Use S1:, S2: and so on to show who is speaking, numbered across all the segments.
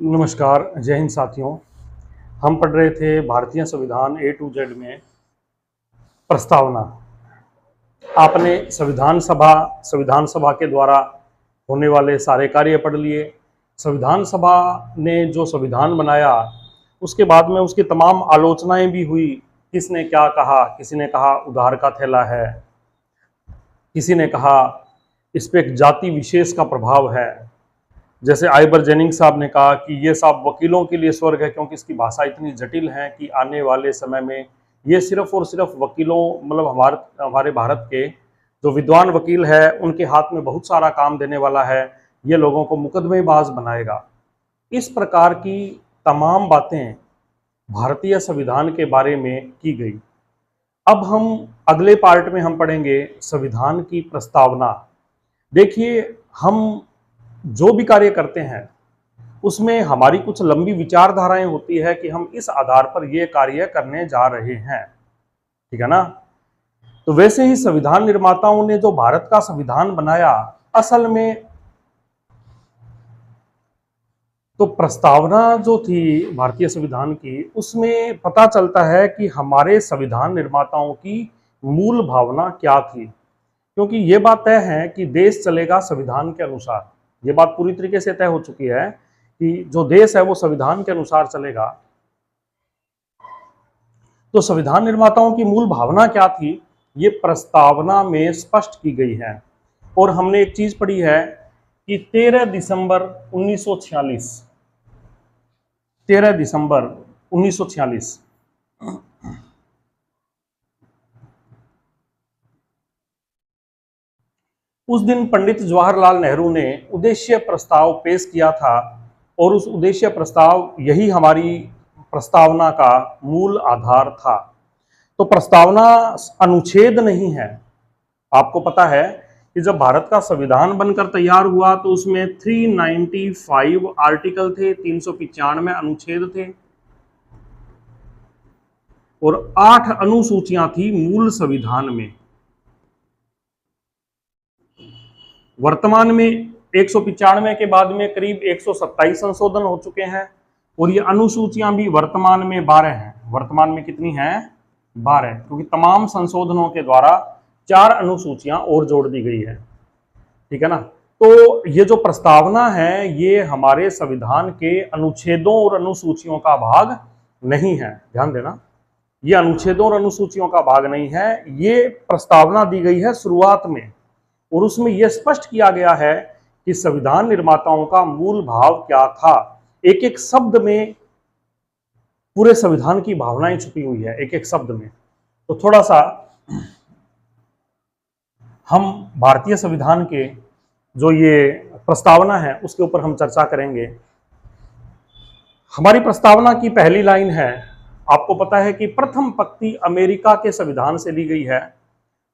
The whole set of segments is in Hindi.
S1: नमस्कार, जय हिंद साथियों। हम पढ़ रहे थे भारतीय संविधान A to Z में प्रस्तावना। आपने संविधान सभा के द्वारा होने वाले सारे कार्य पढ़ लिए। संविधान सभा ने जो संविधान बनाया उसके बाद में उसकी तमाम आलोचनाएं भी हुई। किसने क्या कहा, किसी ने कहा उधार का थैला है, किसी ने कहा इस पे एक जाति विशेष का प्रभाव है। जैसे आइबर जेनिंग साहब ने कहा कि ये सब वकीलों के लिए स्वर्ग है, क्योंकि इसकी भाषा इतनी जटिल है कि आने वाले समय में ये सिर्फ और सिर्फ वकीलों मतलब हमारे भारत के जो विद्वान वकील है उनके हाथ में बहुत सारा काम देने वाला है। ये लोगों को मुकदमेबाज बनाएगा। इस प्रकार की तमाम बातें भारतीय संविधान के बारे में की गई। अब हम अगले पार्ट में हम पढ़ेंगे संविधान की प्रस्तावना। देखिए, हम जो भी कार्य करते हैं उसमें हमारी कुछ लंबी विचारधाराएं होती है कि हम इस आधार पर ये कार्य करने जा रहे हैं, ठीक है ना। तो वैसे ही संविधान निर्माताओं ने जो भारत का संविधान बनाया, असल में तो प्रस्तावना जो थी भारतीय संविधान की, उसमें पता चलता है कि हमारे संविधान निर्माताओं की मूल भावना क्या थी। क्योंकि ये बात तय है कि देश चलेगा संविधान के अनुसार। ये बात पूरी तरीके से तय हो चुकी है कि जो देश है वो संविधान के अनुसार चलेगा। तो संविधान निर्माताओं की मूल भावना क्या थी, ये प्रस्तावना में स्पष्ट की गई है। और हमने एक चीज पढ़ी है कि 13 दिसंबर 1946 उस दिन पंडित जवाहरलाल नेहरू ने उद्देश्य प्रस्ताव पेश किया था, और उस उद्देश्य प्रस्ताव यही हमारी प्रस्तावना का मूल आधार था। तो प्रस्तावना अनुच्छेद नहीं है। आपको पता है कि जब भारत का संविधान बनकर तैयार हुआ तो उसमें 395 आर्टिकल थे, 395 अनुच्छेद थे और 8 अनुसूचियां थी मूल संविधान में। वर्तमान में 195 के बाद में करीब 127 संशोधन हो चुके हैं, और ये अनुसूचियां भी वर्तमान में 12 हैं। वर्तमान में कितनी हैं? 12, क्योंकि तमाम संशोधनों के द्वारा 4 अनुसूचियां और जोड़ दी गई है, ठीक है ना। तो ये जो प्रस्तावना है ये हमारे संविधान के अनुच्छेदों और अनुसूचियों का भाग नहीं है, ध्यान देना। ये अनुच्छेदों और अनुसूचियों का भाग नहीं है, ये प्रस्तावना दी गई है शुरुआत में, और उसमें यह स्पष्ट किया गया है कि संविधान निर्माताओं का मूल भाव क्या था। एक एक शब्द में पूरे संविधान की भावनाएं छुपी हुई है, एक एक शब्द में। तो थोड़ा सा हम भारतीय संविधान के जो ये प्रस्तावना है उसके ऊपर हम चर्चा करेंगे। हमारी प्रस्तावना की पहली लाइन है, आपको पता है कि प्रथम पंक्ति अमेरिका के संविधान से ली गई है।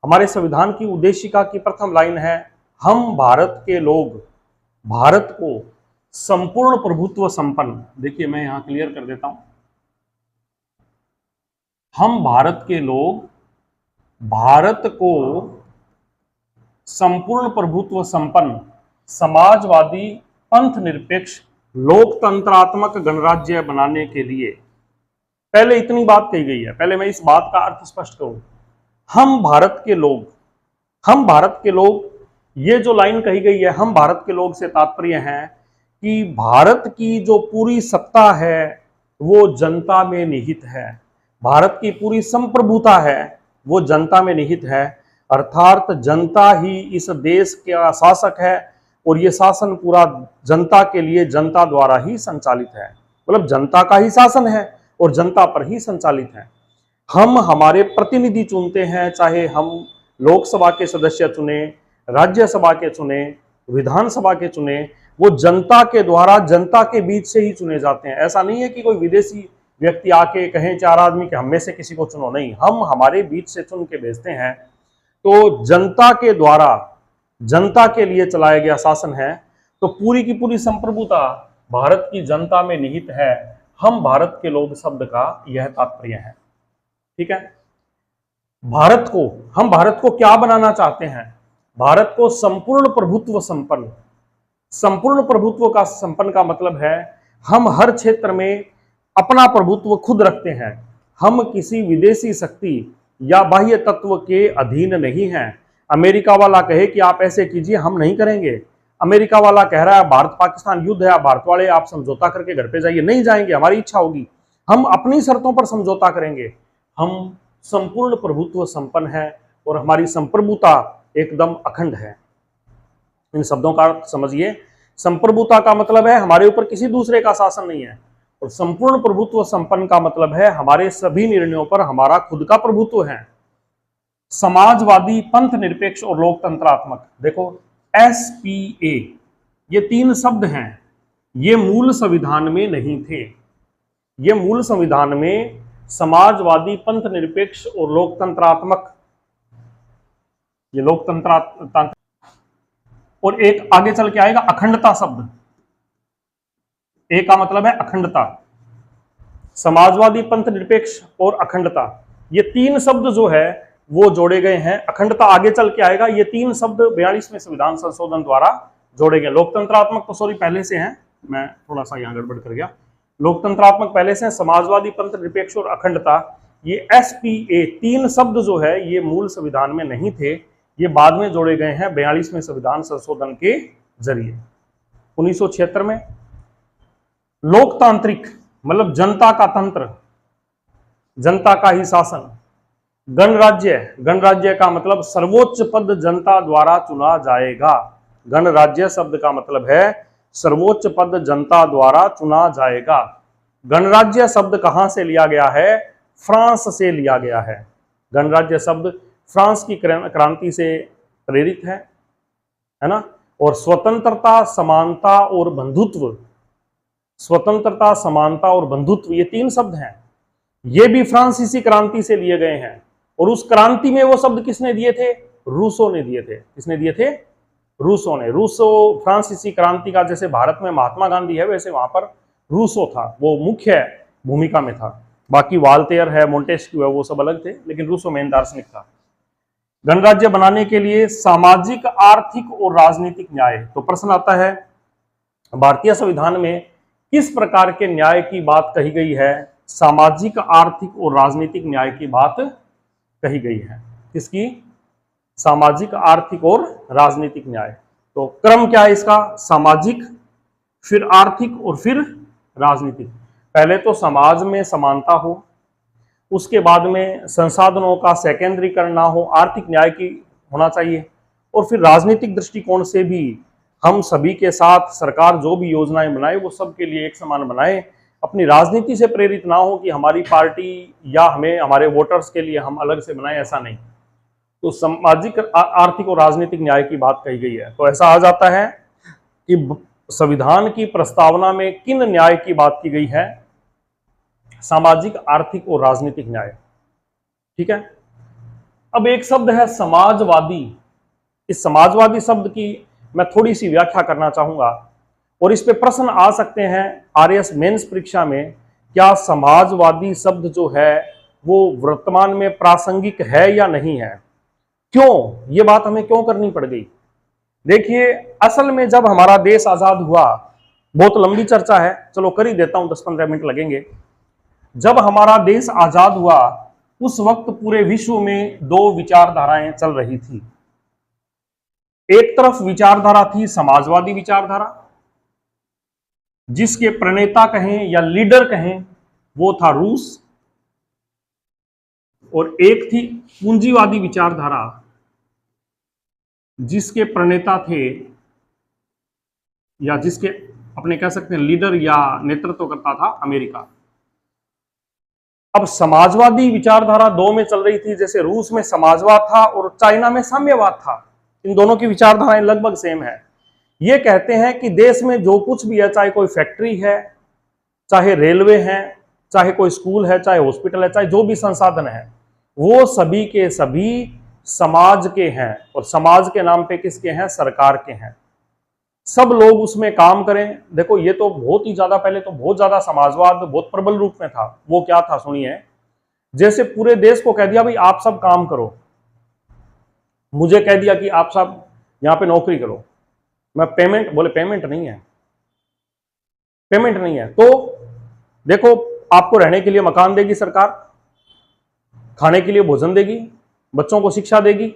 S1: हमारे संविधान की उद्देशिका की प्रथम लाइन है, हम भारत के लोग भारत को संपूर्ण प्रभुत्व संपन्न। देखिए, मैं यहां क्लियर कर देता हूं, हम भारत के लोग भारत को संपूर्ण प्रभुत्व संपन्न समाजवादी पंथ निरपेक्ष लोकतंत्रात्मक गणराज्य बनाने के लिए। पहले इतनी बात कही गई है, पहले मैं इस बात का अर्थ स्पष्ट करूं। हम भारत के लोग, ये जो लाइन कही गई है हम भारत के लोग से तात्पर्य है कि भारत की जो पूरी सत्ता है वो जनता में निहित है। भारत की पूरी संप्रभुता है वो जनता में निहित है, अर्थात जनता ही इस देश का शासक है, और ये शासन पूरा जनता के लिए जनता द्वारा ही संचालित है। मतलब जनता का ही शासन है और जनता पर ही संचालित है। हम हमारे प्रतिनिधि चुनते हैं, चाहे हम लोकसभा के सदस्य चुने, राज्यसभा के चुने, विधानसभा के चुने, वो जनता के द्वारा जनता के बीच से ही चुने जाते हैं। ऐसा नहीं है कि कोई विदेशी व्यक्ति आके कहें 4 आदमी के हम में से किसी को चुनो, नहीं, हम हमारे बीच से चुन के भेजते हैं। तो जनता के द्वारा जनता के लिए चलाया गया शासन है। तो पूरी की पूरी संप्रभुता भारत की जनता में निहित है। हम भारत के लोग शब्द का यह तात्पर्य है, ठीक है। हम भारत को क्या बनाना चाहते हैं? भारत को संपूर्ण प्रभुत्व संपन्न। संपूर्ण प्रभुत्व का संपन्न का मतलब है हम हर क्षेत्र में अपना प्रभुत्व खुद रखते हैं। हम किसी विदेशी शक्ति या बाह्य तत्व के अधीन नहीं हैं। अमेरिका वाला कहे कि आप ऐसे कीजिए, हम नहीं करेंगे। अमेरिका वाला कह रहा है भारत पाकिस्तान युद्ध है, आप भारत वाले आप समझौता करके घर पे जाइए, नहीं जाएंगे, हमारी इच्छा होगी, हम अपनी शर्तों पर समझौता करेंगे। हम संपूर्ण प्रभुत्व संपन्न है और हमारी संप्रभुता एकदम अखंड है। इन शब्दों का अर्थ समझिए। संप्रभुता का मतलब है हमारे ऊपर किसी दूसरे का शासन नहीं है, और संपूर्ण प्रभुत्व संपन्न का मतलब है हमारे सभी निर्णयों पर हमारा खुद का प्रभुत्व है। समाजवादी, पंथ निरपेक्ष और लोकतंत्रात्मक, देखो SPA, ये 3 शब्द हैं, ये मूल संविधान में नहीं थे। ये मूल संविधान में समाजवादी, पंथ निरपेक्ष और लोकतंत्रात्मक, ये लोकतंत्र, और एक आगे चल के आएगा अखंडता शब्द। ए का मतलब है अखंडता। समाजवादी, पंथ निरपेक्ष और अखंडता, ये 3 शब्द जो है वो जोड़े गए हैं। अखंडता आगे चल के आएगा। ये 3 शब्द 42वें संविधान संशोधन द्वारा जोड़े गए। लोकतंत्रात्मक तो सॉरी पहले से हैं, मैं थोड़ा सा यहां गड़बड़ कर गया। लोकतंत्रात्मक पहले से, समाजवादी, पंथ निरपेक्ष और अखंडता, ये SPA 3 शब्द जो है ये मूल संविधान में नहीं थे, ये बाद में जोड़े गए हैं 42वें संविधान संशोधन के जरिए 1976 में। लोकतांत्रिक मतलब जनता का तंत्र, जनता का ही शासन। गणराज्य, गणराज्य का मतलब सर्वोच्च पद जनता द्वारा चुना जाएगा। गणराज्य शब्द का मतलब है सर्वोच्च पद जनता द्वारा चुना जाएगा। गणराज्य शब्द कहां से लिया गया है? फ्रांस से लिया गया है। गणराज्य शब्द फ्रांस की क्रांति से प्रेरित है ना। और स्वतंत्रता, समानता और बंधुत्व, स्वतंत्रता, समानता और बंधुत्व, ये 3 शब्द हैं, ये भी फ्रांसीसी क्रांति से लिए गए हैं। और उस क्रांति में वो शब्द किसने दिए थे? रूसो ने दिए थे। किसने दिए थे? रूसो ने। रूसो फ्रांसीसी क्रांति का, जैसे भारत में महात्मा गांधी है वैसे वहां पर रूसो था, वो मुख्य भूमिका में था। बाकी वाल्टेयर है, मोंटेस्क्यू है, वो सब अलग थे, लेकिन रूसो मेन दार्शनिक था। गणराज्य बनाने के लिए सामाजिक, आर्थिक और राजनीतिक न्याय। तो प्रश्न आता है भारतीय संविधान में किस प्रकार के न्याय की बात कही गई है? सामाजिक, आर्थिक और राजनीतिक न्याय की बात कही गई है। किसकी? सामाजिक, आर्थिक और राजनीतिक न्याय। तो क्रम क्या है इसका? सामाजिक, फिर आर्थिक और फिर राजनीतिक। पहले तो समाज में समानता हो, उसके बाद में संसाधनों का सकेंद्रीकरण ना हो, आर्थिक न्याय की होना चाहिए, और फिर राजनीतिक दृष्टिकोण से भी हम सभी के साथ सरकार जो भी योजनाएं बनाए वो सबके लिए एक समान बनाए। अपनी राजनीति से प्रेरित ना हो कि हमारी पार्टी या हमें हमारे वोटर्स के लिए हम अलग से बनाए, ऐसा नहीं। तो सामाजिक, आर्थिक और राजनीतिक न्याय की बात कही गई है। तो ऐसा आ जाता है कि संविधान की प्रस्तावना में किन न्याय की बात की गई है? सामाजिक, आर्थिक और राजनीतिक न्याय। ठीक है। अब एक शब्द है समाजवादी। इस समाजवादी शब्द की मैं थोड़ी सी व्याख्या करना चाहूंगा, और इस पे प्रश्न आ सकते हैं RS मेंस परीक्षा में। क्या समाजवादी शब्द जो है वो वर्तमान में प्रासंगिक है या नहीं है? क्यों ये बात हमें क्यों करनी पड़ गई? देखिए, असल में जब हमारा देश आजाद हुआ, बहुत लंबी चर्चा है, चलो कर ही देता हूं, 10-15 मिनट लगेंगे। जब हमारा देश आजाद हुआ उस वक्त पूरे विश्व में 2 विचारधाराएं चल रही थी। एक तरफ विचारधारा थी समाजवादी विचारधारा, जिसके प्रणेता कहें या लीडर कहें वो था रूस, और एक थी पूंजीवादी विचारधारा, जिसके प्रणेता थे या जिसके अपने कह सकते हैं लीडर या नेतृत्व करता था अमेरिका। अब समाजवादी विचारधारा 2 में चल रही थी, जैसे रूस में समाजवाद था और चाइना में साम्यवाद था। इन दोनों की विचारधाराएं लगभग सेम है। ये कहते हैं कि देश में जो कुछ भी है, चाहे कोई फैक्ट्री है, चाहे रेलवे है, चाहे कोई स्कूल है, चाहे हॉस्पिटल है, चाहे जो भी संसाधन है, वो सभी के सभी समाज के हैं, और समाज के नाम पे किसके हैं? सरकार के हैं। सब लोग उसमें काम करें। देखो, ये तो बहुत ही ज्यादा, पहले तो बहुत ज्यादा समाजवाद बहुत प्रबल रूप में था। वो क्या था सुनिए, जैसे पूरे देश को कह दिया भाई आप सब काम करो, मुझे कह दिया कि आप सब यहाँ पे नौकरी करो, मैं पेमेंट, बोले पेमेंट नहीं है, पेमेंट नहीं है। तो देखो, आपको रहने के लिए मकान देगी सरकार, खाने के लिए भोजन देगी, बच्चों को शिक्षा देगी,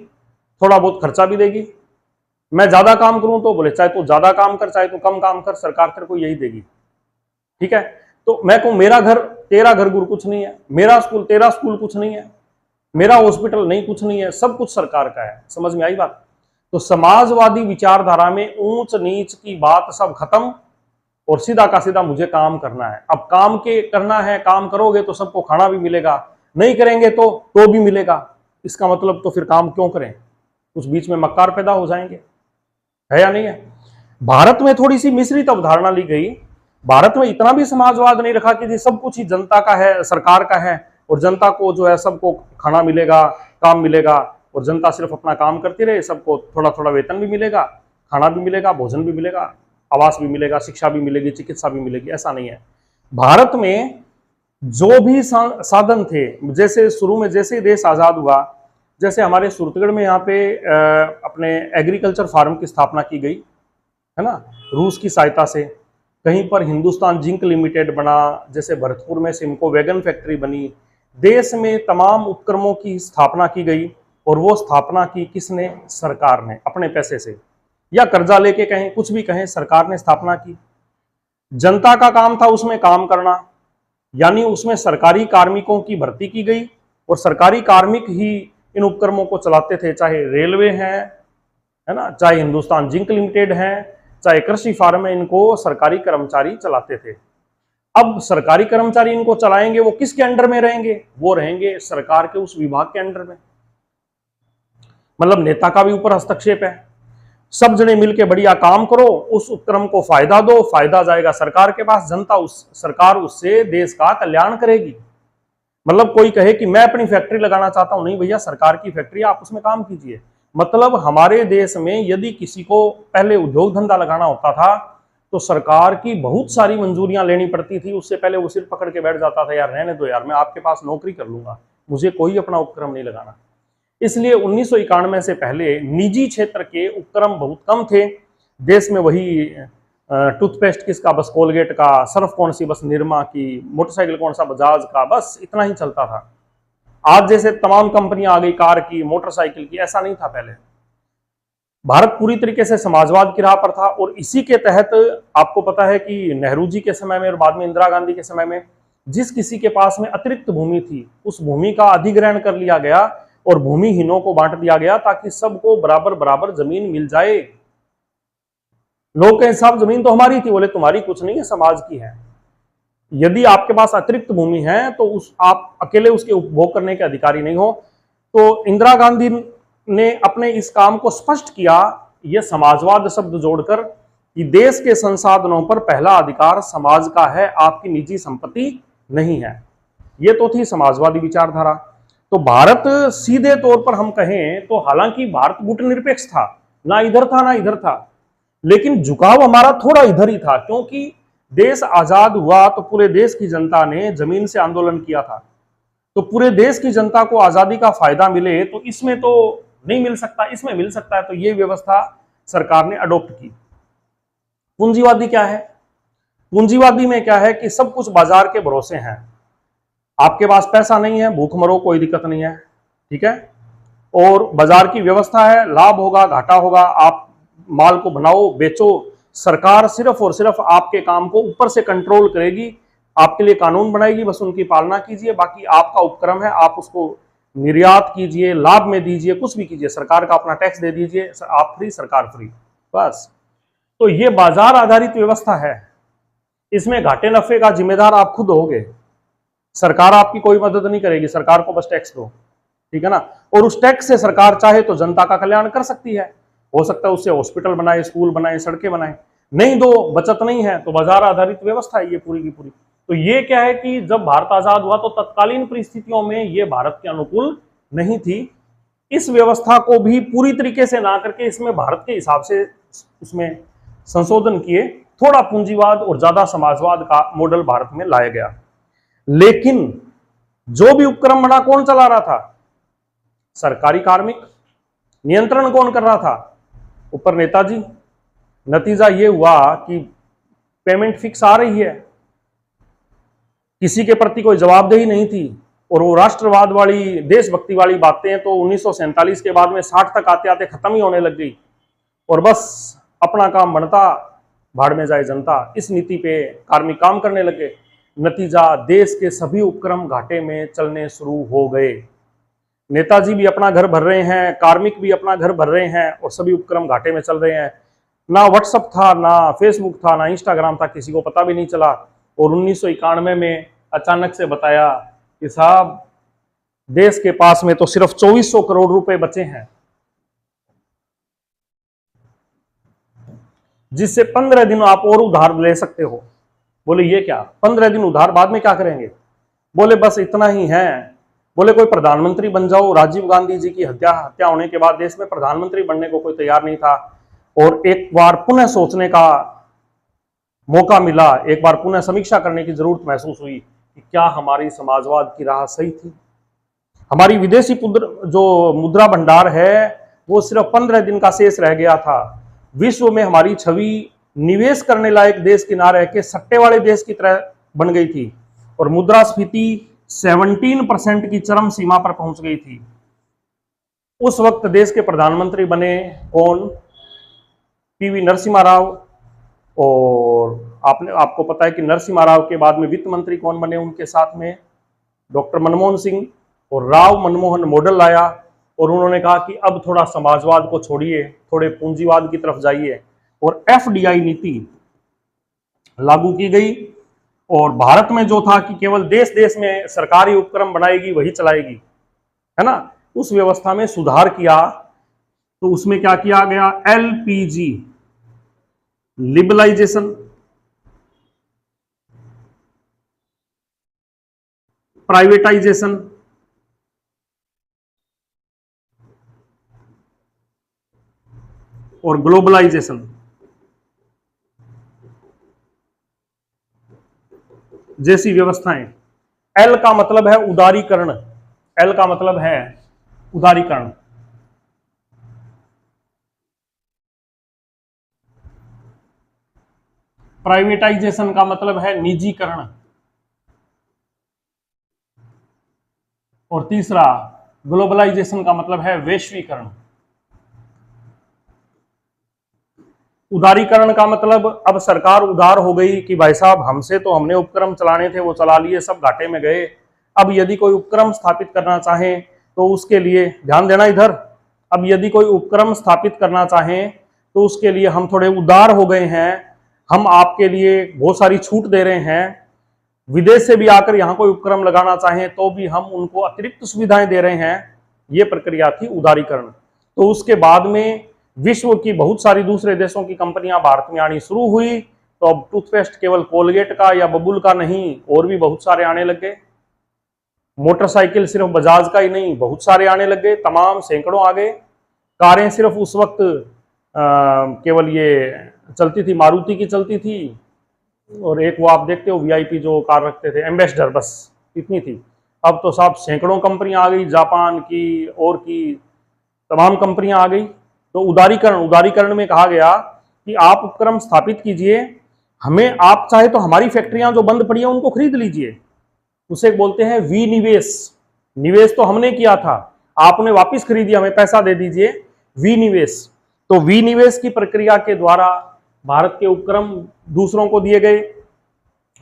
S1: थोड़ा बहुत खर्चा भी देगी। मैं ज्यादा काम करूं तो बोले चाहे तो ज्यादा काम कर, चाहे तो कम काम कर, सरकार तेरे को यही देगी। ठीक है, तो मैं कहूं मेरा घर तेरा घर गुरु कुछ नहीं है, मेरा स्कूल तेरा स्कूल कुछ नहीं है, मेरा हॉस्पिटल नहीं कुछ नहीं है, सब कुछ सरकार का है। समझ में आई बात? तो समाजवादी विचारधारा में ऊंच नीच की बात सब खत्म और सीधा का सीधा मुझे काम करना है। अब काम के करना है, काम करोगे तो सबको खाना भी मिलेगा, नहीं करेंगे तो भी मिलेगा। इसका मतलब तो फिर काम क्यों करें? उस बीच में मक्कार पैदा हो जाएंगे, है या नहीं है? भारत में थोड़ी सी मिश्रित अवधारणा ली गई। भारत में इतना भी समाजवाद नहीं रखा कि सब कुछ ही जनता का है, सरकार का है, और जनता को जो है सबको खाना मिलेगा, काम मिलेगा, और जनता सिर्फ अपना काम करती रहे, सबको थोड़ा थोड़ा वेतन भी मिलेगा, खाना भी मिलेगा, भोजन भी मिलेगा, आवास भी मिलेगा, शिक्षा भी मिलेगी, चिकित्सा भी मिलेगी। ऐसा नहीं है। भारत में जो भी साधन थे, जैसे शुरू में जैसे ही देश आजाद हुआ, जैसे हमारे सूरतगढ़ में यहाँ पे अपने एग्रीकल्चर फार्म की स्थापना की गई है ना, रूस की सहायता से। कहीं पर हिंदुस्तान जिंक लिमिटेड बना, जैसे भरतपुर में सिमको वैगन फैक्ट्री बनी। देश में तमाम उपक्रमों की स्थापना की गई, और वो स्थापना की किसने? सरकार ने, अपने पैसे से या कर्जा लेके कहें, कुछ भी कहें, सरकार ने स्थापना की। जनता का काम था उसमें काम करना, यानी उसमें सरकारी कार्मिकों की भर्ती की गई, और सरकारी कार्मिक ही इन उपक्रमों को चलाते थे, चाहे रेलवे है ना, चाहे हिंदुस्तान जिंक लिमिटेड है, चाहे कृषि फार्म है, इनको सरकारी कर्मचारी चलाते थे। अब सरकारी कर्मचारी इनको चलाएंगे, वो किसके अंडर में रहेंगे? वो रहेंगे सरकार के उस विभाग के अंडर में। मतलब नेता का भी ऊपर हस्तक्षेप है। सब जने मिलके बढ़िया काम करो, उस उपक्रम को फायदा दो, फायदा जाएगा सरकार के पास, सरकार उससे देश का कल्याण करेगी। मतलब कोई कहे कि मैं अपनी फैक्ट्री लगाना चाहता हूं, नहीं भैया, सरकार की फैक्ट्री, आप उसमें काम कीजिए। मतलब हमारे देश में यदि किसी को पहले उद्योग धंधा लगाना होता था तो सरकार की बहुत सारी मंजूरियां लेनी पड़ती थी। उससे पहले वो सिर पकड़ के बैठ जाता था, यार रहने दो यार, मैं आपके पास नौकरी कर लूंगा, मुझे कोई अपना उपक्रम नहीं लगाना। इसलिए 1991 से पहले निजी क्षेत्र के उपक्रम बहुत कम थे। देश में वही टूथपेस्ट किसका? बस कोलगेट का। सर्फ कौन सी? बस निरमा की। मोटरसाइकिल कौन सा? बजाज का। बस इतना ही चलता था। आज जैसे तमाम कंपनियां आ गई, कार की, मोटरसाइकिल की, ऐसा नहीं था पहले। भारत पूरी तरीके से समाजवाद की राह पर था, और इसी के तहत आपको पता है कि नेहरू जी के समय में और बाद में इंदिरा गांधी के समय में जिस किसी के पास में अतिरिक्त भूमि थी, उस भूमि का अधिग्रहण कर लिया गया और भूमिहीनों को बांट दिया गया, ताकि सबको बराबर बराबर जमीन मिल जाए। लोग कहें साहब जमीन तो हमारी थी, बोले तुम्हारी कुछ नहीं है, समाज की है। यदि आपके पास अतिरिक्त भूमि है तो आप अकेले उसके उपभोग करने के अधिकारी नहीं हो। तो इंदिरा गांधी ने अपने इस काम को स्पष्ट किया, यह समाजवाद शब्द जोड़कर, कि देश के संसाधनों पर पहला अधिकार समाज का है, आपकी निजी संपत्ति नहीं है। यह तो थी समाजवादी विचारधारा। तो भारत सीधे तौर पर हम कहें तो, हालांकि भारत गुटनिरपेक्ष था, ना इधर था ना इधर था, लेकिन झुकाव हमारा थोड़ा इधर ही था, क्योंकि देश आजाद हुआ तो पूरे देश की जनता ने जमीन से आंदोलन किया था। तो पूरे देश की जनता को आजादी का फायदा मिले, तो इसमें तो नहीं मिल सकता, इसमें मिल सकता है। तो ये व्यवस्था सरकार ने अडॉप्ट की। पूंजीवादी क्या है? पूंजीवादी में क्या है कि सब कुछ बाजार के भरोसे हैं। आपके पास पैसा नहीं है, भूख मरो, कोई दिक्कत नहीं है, ठीक है, और बाजार की व्यवस्था है, लाभ होगा घाटा होगा, आप माल को बनाओ बेचो, सरकार सिर्फ और सिर्फ आपके काम को ऊपर से कंट्रोल करेगी, आपके लिए कानून बनाएगी, बस उनकी पालना कीजिए, बाकी आपका उपक्रम है, आप उसको निर्यात कीजिए, लाभ में दीजिए, कुछ भी कीजिए, सरकार का अपना टैक्स दे दीजिए, आप फ्री, सरकार फ्री, बस। तो ये बाजार आधारित व्यवस्था है। इसमें घाटे नफे का जिम्मेदार आप खुद होगे, सरकार आपकी कोई मदद नहीं करेगी, सरकार को बस टैक्स दो, ठीक है ना। और उस टैक्स से सरकार चाहे तो जनता का कल्याण कर सकती है, हो सकता है उससे हॉस्पिटल बनाए, स्कूल बनाए, सड़कें बनाए। नहीं दो, बचत नहीं है, तो बाजार आधारित व्यवस्था है ये पूरी की पूरी। तो ये क्या है कि जब भारत आजाद हुआ तो तत्कालीन परिस्थितियों में ये भारत के अनुकूल नहीं थी। इस व्यवस्था को भी पूरी तरीके से ना करके इसमें भारत के हिसाब से उसमें संशोधन किए, थोड़ा पूंजीवाद और ज्यादा समाजवाद का मॉडल भारत में लाया गया। लेकिन जो भी उपक्रम बना, कौन चला रहा था? सरकारी कार्मिक। नियंत्रण कौन कर रहा था? ऊपर नेताजी। नतीजा ये हुआ कि पेमेंट फिक्स आ रही है, किसी के प्रति कोई जवाबदेही नहीं थी। और वो राष्ट्रवाद वाली, देशभक्ति वाली बातें तो 1947 के बाद में 60 तक आते आते खत्म ही होने लग गई, और बस अपना काम बनता, भाड़ में जाए जनता, इस नीति पे कार्मिक काम करने लगे। नतीजा, देश के सभी उपक्रम घाटे में चलने शुरू हो गए। नेताजी भी अपना घर भर रहे हैं, कार्मिक भी अपना घर भर रहे हैं, और सभी उपक्रम घाटे में चल रहे हैं। ना व्हाट्सएप था, ना फेसबुक था, ना इंस्टाग्राम था, किसी को पता भी नहीं चला। और 1991 में अचानक से बताया कि साहब, देश के पास में तो सिर्फ 2400 करोड़ रुपए बचे हैं, जिससे 15 दिन आप और उधार ले सकते हो। बोले ये क्या, 15 दिन उधार, बाद में क्या करेंगे? बोले बस इतना ही है। बोले कोई प्रधानमंत्री बन जाओ। राजीव गांधी जी की हत्या होने के बाद देश में प्रधानमंत्री बनने को कोई तैयार नहीं था, और एक बार पुनः सोचने का मौका मिला, एक बार पुनः समीक्षा करने की जरूरत महसूस हुई कि क्या हमारी समाजवाद की राह सही थी। हमारी विदेशी जो मुद्रा भंडार है वो सिर्फ 15 दिन का शेष रह गया था। विश्व में हमारी छवि निवेश करने लायक देश की ना रह के सट्टे वाले देश की तरह बन गई थी, और मुद्रास्फीति 17% की चरम सीमा पर पहुंच गई थी। उस वक्त देश के प्रधानमंत्री बने कौन? पीवी नरसिम्हा राव। और आपको पता है कि नरसिम्हा राव के बाद में वित्त मंत्री कौन बने उनके साथ में? डॉक्टर मनमोहन सिंह। और राव मनमोहन मॉडल लाया, और उन्होंने कहा कि अब थोड़ा समाजवाद को छोड़िए, थोड़े पूंजीवाद की तरफ जाइए, और एफडीआई नीति लागू की गई। और भारत में जो था कि केवल देश देश में सरकारी उपक्रम बनाएगी, वही चलाएगी, है ना, उस व्यवस्था में सुधार किया। तो उसमें क्या किया गया? एलपीजी लिबरलाइजेशन, प्राइवेटाइजेशन, और ग्लोबलाइजेशन जैसी व्यवस्थाएं। एल का मतलब है उदारीकरण, एल का मतलब है उदारीकरण। प्राइवेटाइजेशन का मतलब है निजीकरण। और तीसरा, ग्लोबलाइजेशन का मतलब है वैश्वीकरण। उदारीकरण का मतलब अब सरकार उदार हो गई कि भाई साहब, हमसे तो हमने उपक्रम चलाने थे, वो चला लिए, सब घाटे में गए। अब यदि कोई उपक्रम स्थापित करना चाहे तो उसके लिए ध्यान देना इधर, अब यदि कोई उपक्रम स्थापित करना चाहे तो उसके लिए हम थोड़े उदार हो गए हैं, हम आपके लिए बहुत सारी छूट दे रहे हैं। विदेश से भी आकर यहाँ कोई उपक्रम लगाना चाहें तो भी हम उनको अतिरिक्त सुविधाएं दे रहे हैं। ये प्रक्रिया थी उदारीकरण। तो उसके बाद में विश्व की बहुत सारी दूसरे देशों की कंपनियां भारत में आनी शुरू हुई। तो अब टूथपेस्ट केवल कोलगेट का या बबुल का नहीं, और भी बहुत सारे आने लग गए। मोटरसाइकिल सिर्फ बजाज का ही नहीं, बहुत सारे आने लग गए, तमाम सैकड़ों आ गए। कारें सिर्फ उस वक्त केवल ये चलती थी, मारुति की चलती थी, और एक वो आप देखते हो वीआईपी जो कार रखते थे, एम्बेसडर, बस इतनी थी। अब तो साहब सैकड़ों कंपनियां आ गई, जापान की और की तमाम कंपनियां आ गई। तो उदारीकरण में कहा गया कि आप उपक्रम स्थापित कीजिए, हमें, आप चाहे तो हमारी फैक्ट्रियां जो बंद पड़ी हैं उनको खरीद लीजिए। उसे बोलते हैं विनिवेश। निवेश तो हमने किया था, आपने वापस खरीदिया, हमें पैसा दे दीजिए, विनिवेश। तो विनिवेश की प्रक्रिया के द्वारा भारत के उपक्रम दूसरों को दिए गए,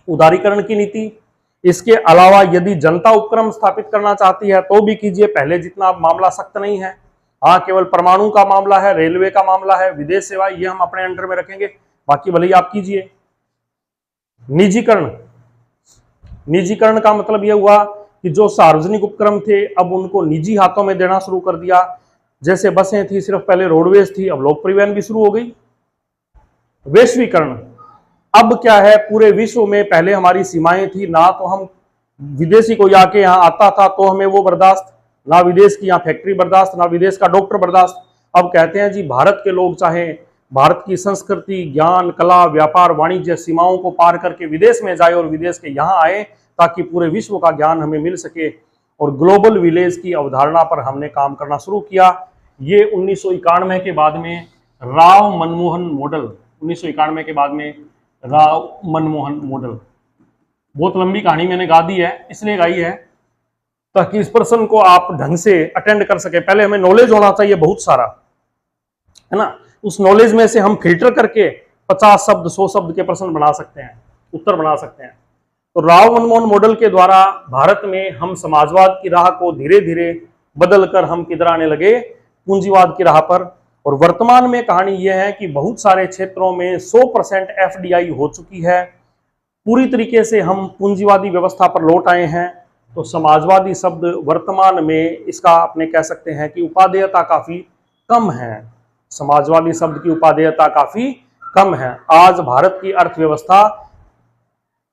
S1: उदारीकरण की नीति। इसके अलावा यदि जनता उपक्रम स्थापित करना चाहती है तो भी कीजिए, पहले जितना मामला सख्त नहीं है। हाँ, केवल परमाणु का मामला है, रेलवे का मामला है, विदेश सेवा, ये हम अपने अंडर में रखेंगे, बाकी भले ही आप कीजिए। निजीकरण का मतलब यह हुआ कि जो सार्वजनिक उपक्रम थे अब उनको निजी हाथों में देना शुरू कर दिया। जैसे बसें थी, सिर्फ पहले रोडवेज थी, अब लोक परिवहन भी शुरू हो गई। वैश्वीकरण, अब क्या है, पूरे विश्व में पहले हमारी सीमाएं थी, ना तो हम विदेशी कोई आके यहाँ आता था तो हमें वो बर्दाश्त, ना विदेश की यहाँ फैक्ट्री बर्दाश्त, ना विदेश का डॉक्टर बर्दाश्त। अब कहते हैं जी भारत के लोग चाहे भारत की संस्कृति, ज्ञान, कला, व्यापार, वाणिज्य सीमाओं को पार करके विदेश में जाए और विदेश के यहाँ आए, ताकि पूरे विश्व का ज्ञान हमें मिल सके। और ग्लोबल विलेज की अवधारणा पर हमने काम करना शुरू किया। ये 1991 के बाद में राव मनमोहन मॉडल, 1991 के बाद में राव मनमोहन मॉडल। बहुत लंबी कहानी मैंने गा दी है, इसलिए गाई है ताकि इस प्रश्न को आप ढंग से अटेंड कर सके। पहले हमें नॉलेज होना चाहिए बहुत सारा, है ना। उस नॉलेज में से हम फिल्टर करके 50 शब्द 100 शब्द के प्रश्न बना सकते हैं, उत्तर बना सकते हैं। तो राव मनमोहन मॉडल के द्वारा भारत में हम समाजवाद की राह को धीरे धीरे बदलकर हम किधर आने लगे, पूंजीवाद की राह पर। और वर्तमान में कहानी यह है कि बहुत सारे क्षेत्रों में 100% एफडीआई हो चुकी है, पूरी तरीके से हम पूंजीवादी व्यवस्था पर लौट आए हैं। तो समाजवादी शब्द वर्तमान में इसका अपने कह सकते हैं कि उपादेयता काफी कम है, समाजवादी शब्द की उपादेयता काफी कम है। आज भारत की अर्थव्यवस्था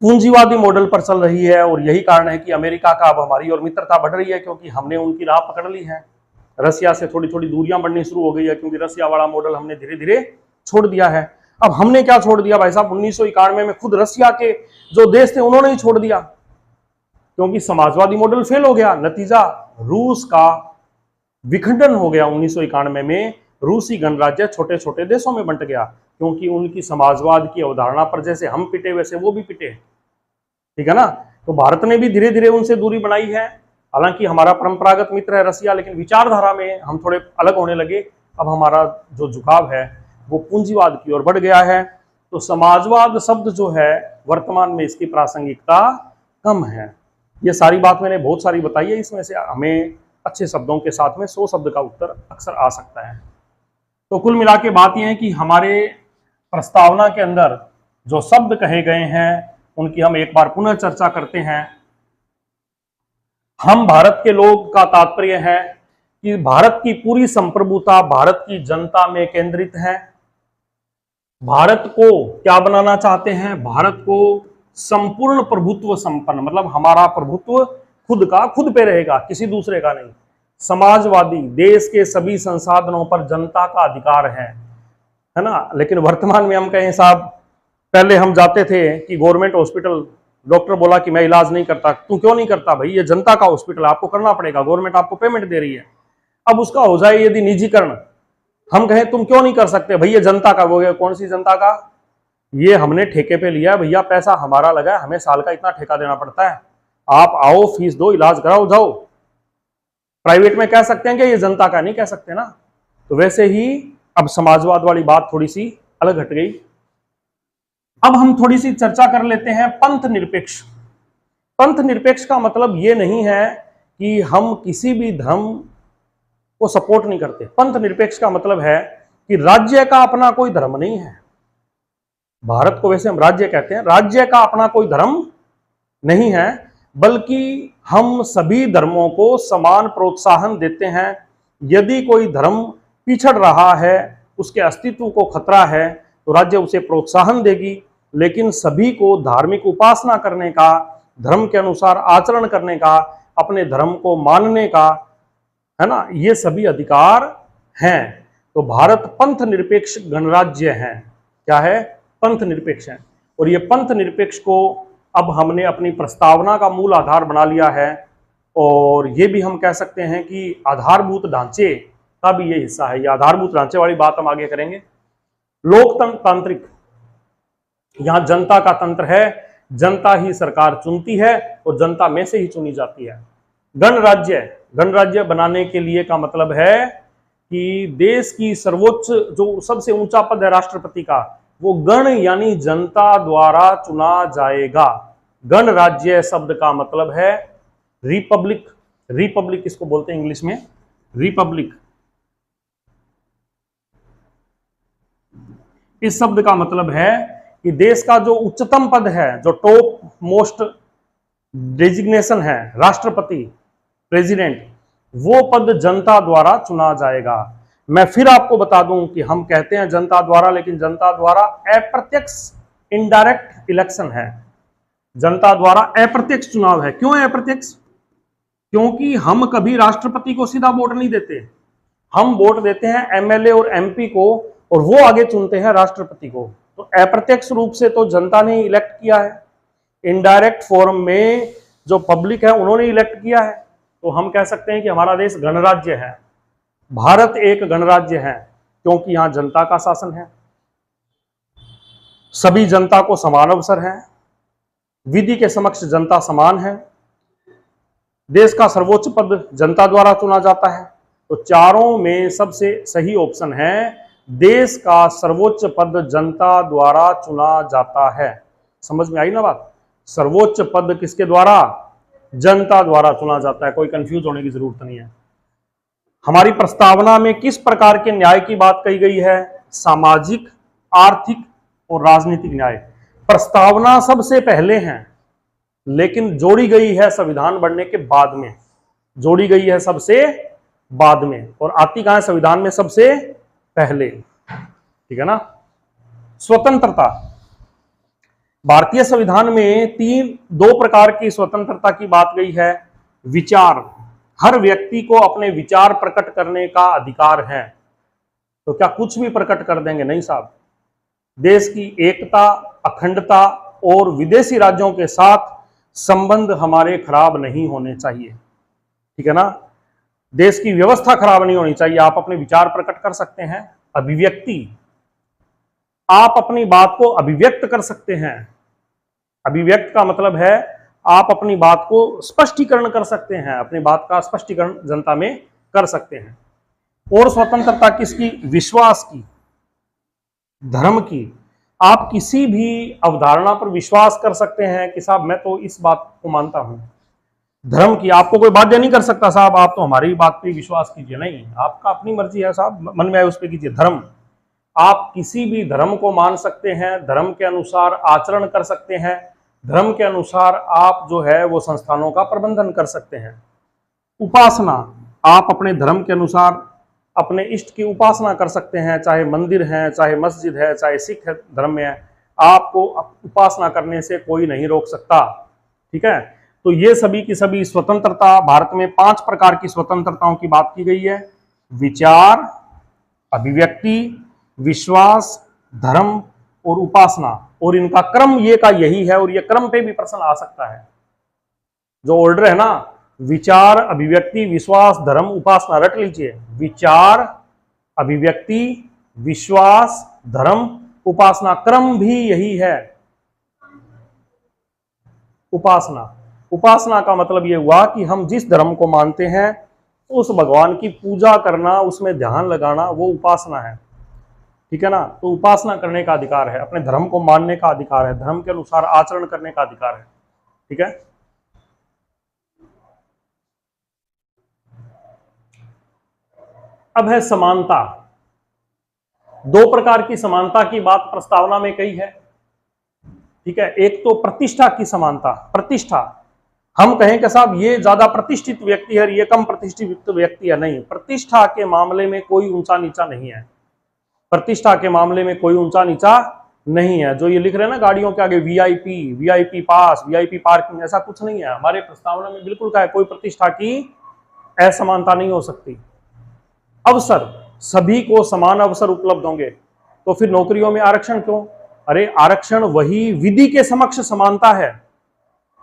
S1: पूंजीवादी मॉडल पर चल रही है और यही कारण है कि अमेरिका का अब हमारी और मित्रता बढ़ रही है, क्योंकि हमने उनकी राह पकड़ ली है। रसिया से थोड़ी थोड़ी दूरियां बढ़नी शुरू हो गई है, क्योंकि रसिया वाला मॉडल हमने धीरे धीरे छोड़ दिया है। अब हमने क्या छोड़ दिया भाई साहब, 1991 में खुद रसिया के जो देश थे उन्होंने ही छोड़ दिया, क्योंकि समाजवादी मॉडल फेल हो गया। नतीजा रूस का विखंडन हो गया। 1991 में रूसी गणराज्य छोटे छोटे देशों में बंट गया, क्योंकि उनकी समाजवाद की अवधारणा पर जैसे हम पिटे वैसे वो भी पिटे, ठीक है ना। तो भारत ने भी धीरे धीरे उनसे दूरी बनाई है। हालांकि हमारा परंपरागत मित्र है रसिया, लेकिन विचारधारा में हम थोड़े अलग होने लगे। अब हमारा जो झुकाव है वो पूंजीवाद की ओर बढ़ गया है। तो समाजवाद शब्द जो है वर्तमान में इसकी प्रासंगिकता कम है। ये सारी बात मैंने बहुत सारी बताई है, इसमें से हमें अच्छे शब्दों के साथ में 100 शब्द का उत्तर अक्सर आ सकता है। तो कुल मिला के बात यह है कि हमारे प्रस्तावना के अंदर जो शब्द कहे गए हैं उनकी हम एक बार पुनः चर्चा करते हैं। हम भारत के लोग का तात्पर्य है कि भारत की पूरी संप्रभुता भारत की जनता में केंद्रित है। भारत को क्या बनाना चाहते हैं, भारत को संपूर्ण प्रभुत्व संपन्न, मतलब हमारा प्रभुत्व खुद का खुद पे रहेगा, किसी दूसरे का नहीं। समाजवादी, देश के सभी संसाधनों पर जनता का अधिकार है ना। लेकिन वर्तमान में हम कहें साहब, पहले हम जाते थे कि गवर्नमेंट हॉस्पिटल, डॉक्टर बोला कि मैं इलाज नहीं करता। तू क्यों नहीं करता भाई, ये जनता का हॉस्पिटल, आपको करना पड़ेगा, गवर्नमेंट आपको पेमेंट दे रही है। अब उसका हो जाए यदि निजीकरण, हम कहें तुम क्यों नहीं कर सकते भाई, ये जनता का। वो है कौन सी जनता का, ये हमने ठेके पे लिया भैया, पैसा हमारा लगा है, हमें साल का इतना ठेका देना पड़ता है, आप आओ फीस दो इलाज कराओ जाओ। प्राइवेट में कह सकते हैं कि ये जनता का, नहीं कह सकते ना। तो वैसे ही अब समाजवाद वाली बात थोड़ी सी अलग हट गई। अब हम थोड़ी सी चर्चा कर लेते हैं पंथ निरपेक्ष। पंथ निरपेक्ष का मतलब ये नहीं है कि हम किसी भी धर्म को सपोर्ट नहीं करते। पंथ निरपेक्ष का मतलब है कि राज्य का अपना कोई धर्म नहीं है। भारत को वैसे हम राज्य कहते हैं, राज्य का अपना कोई धर्म नहीं है, बल्कि हम सभी धर्मों को समान प्रोत्साहन देते हैं। यदि कोई धर्म पिछड़ रहा है, उसके अस्तित्व को खतरा है, तो राज्य उसे प्रोत्साहन देगी। लेकिन सभी को धार्मिक उपासना करने का, धर्म के अनुसार आचरण करने का, अपने धर्म को मानने का, है ना, ये सभी अधिकार हैं। तो भारत पंथ निरपेक्ष गणराज्य है। क्या है, पंथ निरपेक्ष है। और ये पंथ निरपेक्ष को अब हमने अपनी प्रस्तावना का मूल आधार बना लिया है। और ये भी हम कह सकते हैं कि आधारभूत ढांचे का भी ये हिस्सा है। ये आधारभूत ढांचे वाली बात हम आगे करेंगे। लोकतांत्रिक, यहां जनता का तंत्र है, जनता ही सरकार चुनती है और जनता में से ही चुनी जाती है। गणराज्य, गणराज्य बनाने के लिए का मतलब है कि देश की सर्वोच्च जो सबसे ऊंचा पद है राष्ट्रपति का, वो गण यानी जनता द्वारा चुना जाएगा। गणराज्य शब्द का मतलब है रिपब्लिक। रिपब्लिक इसको बोलते हैं इंग्लिश में, रिपब्लिक। इस शब्द का मतलब है कि देश का जो उच्चतम पद है, जो टॉप मोस्ट डेजिग्नेशन है, राष्ट्रपति, प्रेसिडेंट, वो पद जनता द्वारा चुना जाएगा। मैं फिर आपको बता दूं कि हम कहते हैं जनता द्वारा, लेकिन जनता द्वारा अप्रत्यक्ष, इनडायरेक्ट इलेक्शन है। जनता द्वारा अप्रत्यक्ष चुनाव है। क्यों है अप्रत्यक्ष? क्योंकि हम कभी राष्ट्रपति को सीधा वोट नहीं देते, हम वोट देते हैं एमएलए और एमपी को, और वो आगे चुनते हैं राष्ट्रपति को। तो अप्रत्यक्ष रूप से तो जनता ने इलेक्ट किया है, इनडायरेक्ट फॉर्म में जो पब्लिक है उन्होंने इलेक्ट किया है। तो हम कह सकते हैं कि हमारा देश गणराज्य है, भारत एक गणराज्य है, क्योंकि यहां जनता का शासन है। सभी जनता को समान अवसर है, विधि के समक्ष जनता समान है, देश का सर्वोच्च पद जनता द्वारा चुना जाता है। तो चारों में सबसे सही ऑप्शन है, देश का सर्वोच्च पद जनता द्वारा चुना जाता है। समझ में आई ना बात? सर्वोच्च पद किसके द्वारा? जनता द्वारा चुना जाता है, कोई कंफ्यूज होने की जरूरत नहीं है। हमारी प्रस्तावना में किस प्रकार के न्याय की बात कही गई है? सामाजिक, आर्थिक और राजनीतिक न्याय। प्रस्तावना सबसे पहले है, लेकिन जोड़ी गई है संविधान बनने के बाद में, जोड़ी गई है सबसे बाद में, और आती कहां है? संविधान में सबसे पहले। ठीक है ना? स्वतंत्रता। भारतीय संविधान में दो प्रकार की स्वतंत्रता की बात गई है। विचार, हर व्यक्ति को अपने विचार प्रकट करने का अधिकार है। तो क्या कुछ भी प्रकट कर देंगे? नहीं साहब। देश की एकता, अखंडता और विदेशी राज्यों के साथ संबंध हमारे खराब नहीं होने चाहिए। ठीक है ना? देश की व्यवस्था खराब नहीं होनी चाहिए। आप अपने विचार प्रकट कर सकते हैं। अभिव्यक्ति, आप अपनी बात को अभिव्यक्त कर सकते हैं। अभिव्यक्त का मतलब है आप अपनी बात को स्पष्टीकरण कर सकते हैं, अपनी बात का स्पष्टीकरण जनता में कर सकते हैं। और स्वतंत्रता किसकी? विश्वास की, धर्म की। आप किसी भी अवधारणा पर विश्वास कर सकते हैं कि साहब मैं तो इस बात को मानता हूं। धर्म की, आपको कोई बाध्य नहीं कर सकता साहब आप तो हमारी बात पे विश्वास कीजिए, नहीं, आपका अपनी मर्जी है साहब, मन में आए उस पर कीजिए। धर्म, आप किसी भी धर्म को मान सकते हैं, धर्म के अनुसार आचरण कर सकते हैं, धर्म के अनुसार आप जो है वो संस्थानों का प्रबंधन कर सकते हैं। उपासना, आप अपने धर्म के अनुसार अपने इष्ट की उपासना कर सकते हैं, चाहे मंदिर है, चाहे मस्जिद है, चाहे सिख धर्म में है, आपको उपासना करने से कोई नहीं रोक सकता। ठीक है? तो ये सभी की सभी स्वतंत्रता, भारत में 5 प्रकार की स्वतंत्रताओं की बात की गई है। विचार, अभिव्यक्ति, विश्वास, धर्म और उपासना। और इनका क्रम ये का यही है, और ये क्रम पे भी प्रश्न आ सकता है। जो ऑर्डर है ना, विचार, अभिव्यक्ति, विश्वास, धर्म, उपासना, रट लीजिए। विचार, अभिव्यक्ति, विश्वास, धर्म, उपासना, क्रम भी यही है। उपासना, उपासना का मतलब यह हुआ कि हम जिस धर्म को मानते हैं उस भगवान की पूजा करना, उसमें ध्यान लगाना, वो उपासना है। ठीक है ना? तो उपासना करने का अधिकार है, अपने धर्म को मानने का अधिकार है, धर्म के अनुसार आचरण करने का अधिकार है। ठीक है? अब है समानता। 2 प्रकार की समानता की बात प्रस्तावना में कही है। ठीक है? एक तो प्रतिष्ठा की समानता। प्रतिष्ठा, हम कहें कि साहब ये ज्यादा प्रतिष्ठित व्यक्ति है, ये कम प्रतिष्ठित व्यक्ति है, नहीं। प्रतिष्ठा के मामले में कोई ऊंचा नीचा नहीं है। प्रतिष्ठा के मामले में कोई ऊंचा नीचा नहीं है। जो ये लिख रहे हैं ना गाड़ियों के आगे वीआईपी, वीआईपी पास, वीआईपी पार्किंग, ऐसा कुछ नहीं है। हमारे प्रस्तावना में बिल्कुल क्या है, कोई प्रतिष्ठा की असमानता नहीं हो सकती। अवसर, सभी को समान अवसर उपलब्ध होंगे। तो फिर नौकरियों में आरक्षण क्यों? अरे आरक्षण वही विधि के समक्ष समानता है।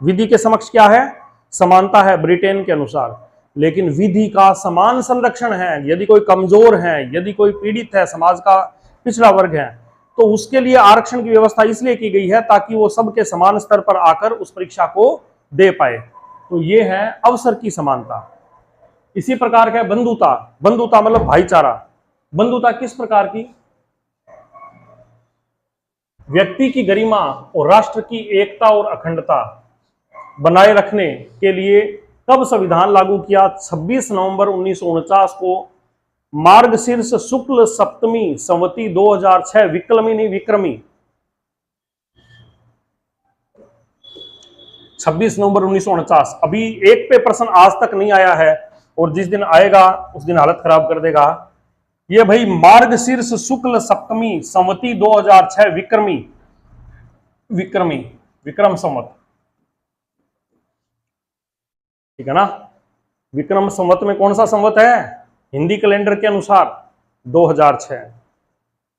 S1: विधि के समक्ष क्या है? समानता है ब्रिटेन के अनुसार। लेकिन विधि का समान संरक्षण है। यदि कोई कमजोर है, यदि कोई पीड़ित है, समाज का पिछड़ा वर्ग है, तो उसके लिए आरक्षण की व्यवस्था इसलिए की गई है ताकि वो सबके समान स्तर पर आकर उस परीक्षा को दे पाए। तो ये है अवसर की समानता। इसी प्रकार का बंधुता। बंधुता मतलब भाईचारा। बंधुता किस प्रकार की? व्यक्ति की गरिमा और राष्ट्र की एकता और अखंडता बनाए रखने के लिए कब संविधान लागू किया? 26 नवंबर 1949 को मार्गशीर्ष शुक्ल सप्तमी संवती 2006 विक्रमी नहीं विक्रमी 26 नवंबर 1949। अभी एक पे प्रश्न आज तक नहीं आया है, और जिस दिन आएगा उस दिन हालत खराब कर देगा। ये भाई मार्गशीर्ष शुक्ल सप्तमी संवती 2006 विक्रमी विक्रम संवत। ठीक है ना? विक्रम संवत में कौन सा संवत है? हिंदी कैलेंडर के अनुसार 2006।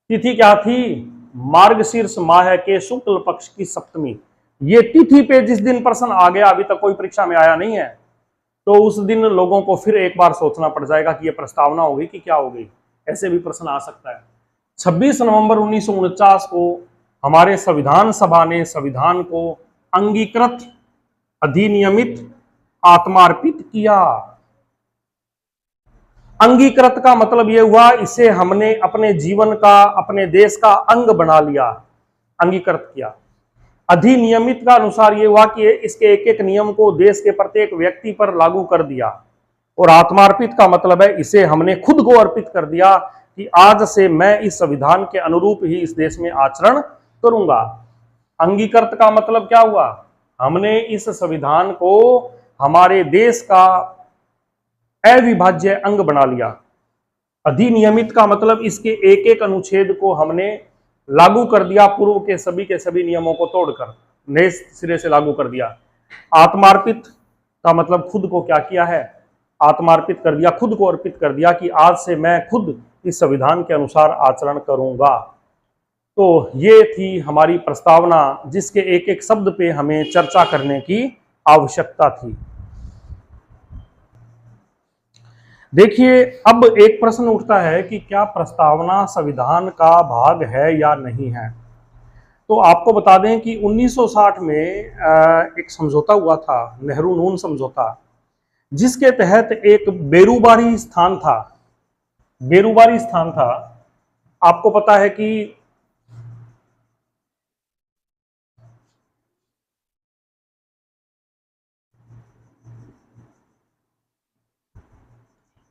S1: तिथि क्या थी? मार्गशीर्ष माह के शुक्ल पक्ष की सप्तमी। ये तिथि पे जिस दिन प्रश्न आ गया, अभी तक कोई परीक्षा में आया नहीं है, तो उस दिन लोगों को फिर एक बार सोचना पड़ जाएगा कि ये प्रस्तावना होगी कि क्या होगी। ऐसे भी प्रश्न आ सकता है। 26 नवंबर 1949 को हमारे संविधान सभा ने संविधान को अंगीकृत, अधिनियमित, आत्मार्पित किया। अंगीकृत का मतलब यह हुआ इसे हमने अपने जीवन का, अपने देश का अंग बना लिया, अंगीकृत किया। अधिनियमित का अनुसार यह हुआ कि इसके एक एक नियम को देश के प्रत्येक व्यक्ति पर लागू कर दिया। और आत्मार्पित का मतलब है इसे हमने खुद को अर्पित कर दिया कि आज से मैं इस संविधान के अनुरूप ही इस देश में आचरण करूंगा। अंगीकृत का मतलब क्या हुआ, हमने इस संविधान को हमारे देश का अविभाज्य अंग बना लिया। अधिनियमित का मतलब इसके एक एक अनुच्छेद को हमने लागू कर दिया, पूर्व के सभी नियमों को तोड़कर नए सिरे से लागू कर दिया। आत्मार्पित का मतलब खुद को क्या किया है, आत्मार्पित कर दिया, खुद को अर्पित कर दिया कि आज से मैं खुद इस संविधान के अनुसार आचरण करूंगा। तो ये थी हमारी प्रस्तावना जिसके एक एक शब्द पे हमें चर्चा करने की आवश्यकता थी। देखिए, अब एक प्रश्न उठता है कि क्या प्रस्तावना संविधान का भाग है या नहीं है। तो आपको बता दें कि 1960 में एक समझौता हुआ था, नेहरू नून समझौता, जिसके तहत एक बेरूबारी स्थान था। बेरूबारी स्थान था, आपको पता है कि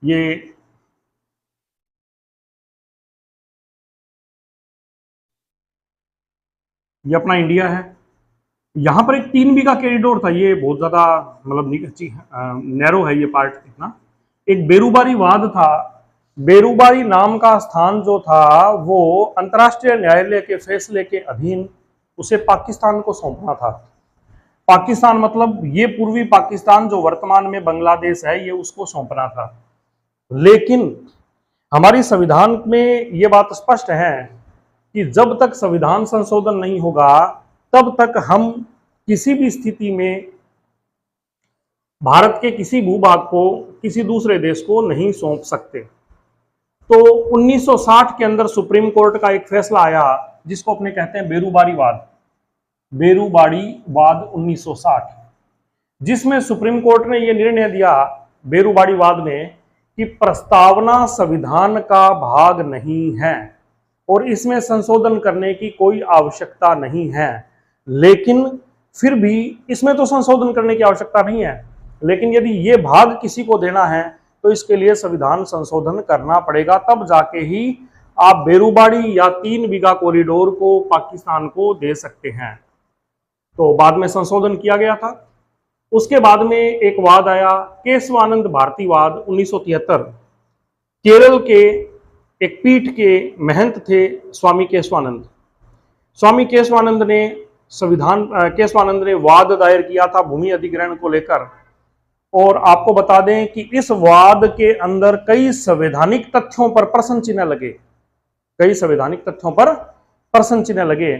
S1: ये अपना इंडिया है। यहां पर एक 3 बीघा कॉरिडोर था, ये बहुत ज्यादा मतलब नैरो है ये पार्ट इतना। एक बेरूबारी वाद था। बेरूबारी नाम का स्थान जो था वो अंतर्राष्ट्रीय न्यायालय के फैसले के अधीन उसे पाकिस्तान को सौंपना था। पाकिस्तान मतलब ये पूर्वी पाकिस्तान जो वर्तमान में बांग्लादेश है, ये उसको सौंपना था। लेकिन हमारी संविधान में ये बात स्पष्ट है कि जब तक संविधान संशोधन नहीं होगा तब तक हम किसी भी स्थिति में भारत के किसी भूभाग को किसी दूसरे देश को नहीं सौंप सकते। तो 1960 के अंदर सुप्रीम कोर्ट का एक फैसला आया जिसको अपने कहते हैं बेरूबारी वाद। बेरूबारी वाद 1960, जिसमें सुप्रीम कोर्ट ने यह निर्णय दिया बेरूबारी वाद में कि प्रस्तावना संविधान का भाग नहीं है और इसमें संशोधन करने की कोई आवश्यकता नहीं है। लेकिन फिर भी इसमें तो संशोधन करने की आवश्यकता नहीं है, लेकिन यदि ये भाग किसी को देना है तो इसके लिए संविधान संशोधन करना पड़ेगा, तब जाके ही आप बेरूबारी या 3 बीघा कॉरिडोर को पाकिस्तान को दे सकते हैं। तो बाद में संशोधन किया गया था। उसके बाद में एक वाद आया, केशवानंद भारती वाद 1973। केरल के एक पीठ के महंत थे स्वामी केशवानंद। स्वामी केशवानंद ने वाद दायर किया था भूमि अधिग्रहण को लेकर। और आपको बता दें कि इस वाद के अंदर कई संवैधानिक तथ्यों पर प्रश्न चिन्ह लगे, कई संवैधानिक तथ्यों पर प्रश्न चिन्ह लगे।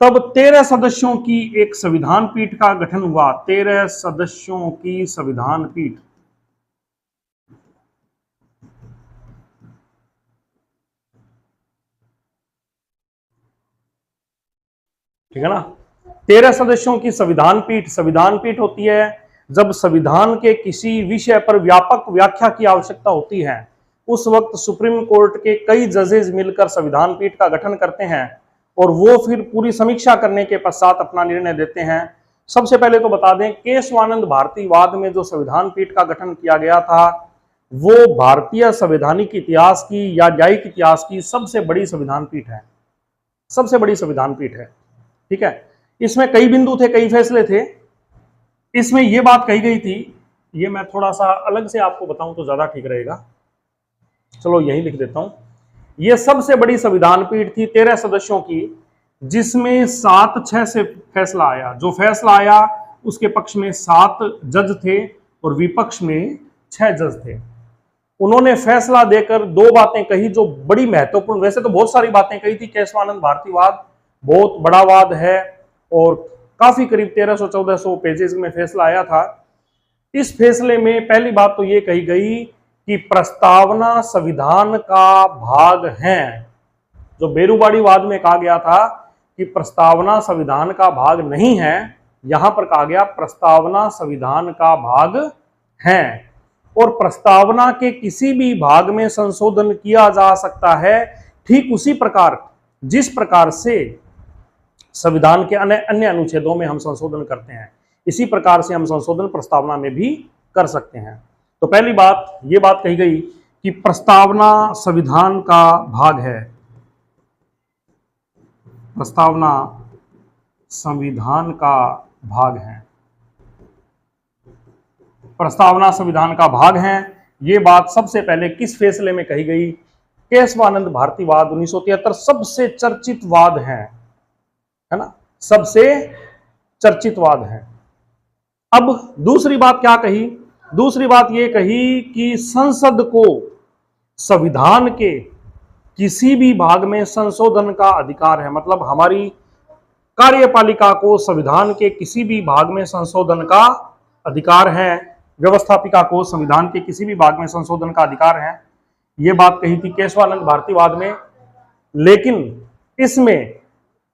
S1: तब 13 सदस्यों की एक संविधान पीठ का गठन हुआ। 13 सदस्यों की संविधान पीठ। ठीक है ना, 13 सदस्यों की संविधान पीठ। संविधान पीठ होती है जब संविधान के किसी विषय पर व्यापक व्याख्या की आवश्यकता होती है, उस वक्त सुप्रीम कोर्ट के कई जजेस मिलकर संविधान पीठ का गठन करते हैं और वो फिर पूरी समीक्षा करने के पश्चात अपना निर्णय देते हैं। सबसे पहले तो बता दें, केशवानंद भारती वाद में जो संविधान पीठ का गठन किया गया था वो भारतीय संवैधानिक इतिहास की या न्यायिक इतिहास की सबसे बड़ी संविधान पीठ है, सबसे बड़ी संविधान पीठ है। ठीक है, इसमें कई बिंदु थे, कई फैसले थे। इसमें यह बात कही गई थी, ये मैं थोड़ा सा अलग से आपको बताऊं तो ज्यादा ठीक रहेगा, चलो यही लिख देता हूं। यह सबसे बड़ी संविधान पीठ थी 13 सदस्यों की, जिसमें 7-6 से फैसला आया। जो फैसला आया उसके पक्ष में 7 जज थे और विपक्ष में 6 जज थे। उन्होंने फैसला देकर 2 बातें कही जो बड़ी महत्वपूर्ण, वैसे तो बहुत सारी बातें कही थी। केशवानंद भारती वाद बहुत बड़ा वाद है और काफी करीब 1300-1400 पेजेस में फैसला आया था। इस फैसले में पहली बात तो ये कही गई कि प्रस्तावना संविधान का भाग है। जो बेरूबारी वाद में कहा गया था कि प्रस्तावना संविधान का भाग नहीं है, यहां पर कहा गया प्रस्तावना संविधान का भाग है और प्रस्तावना के किसी भी भाग में संशोधन किया जा सकता है, ठीक उसी प्रकार जिस प्रकार से संविधान के अन्य अनुच्छेदों में हम संशोधन करते हैं, इसी प्रकार से हम संशोधन प्रस्तावना में भी कर सकते हैं। तो पहली बात ये बात कही गई कि प्रस्तावना संविधान का भाग है, प्रस्तावना संविधान का भाग है, प्रस्तावना संविधान का भाग है। ये बात सबसे पहले किस फैसले में कही गई? केशवानंद भारतीवाद 1973 सबसे चर्चित वाद है ना, सबसे चर्चित वाद है। अब दूसरी बात क्या कही? दूसरी बात ये कही कि संसद को संविधान के किसी भी भाग में संशोधन का अधिकार है, मतलब हमारी कार्यपालिका को संविधान के किसी भी भाग में संशोधन का अधिकार है, व्यवस्थापिका को संविधान के किसी भी भाग में संशोधन का अधिकार है। ये बात कही थी केशवानंद भारतीवाद में। लेकिन इसमें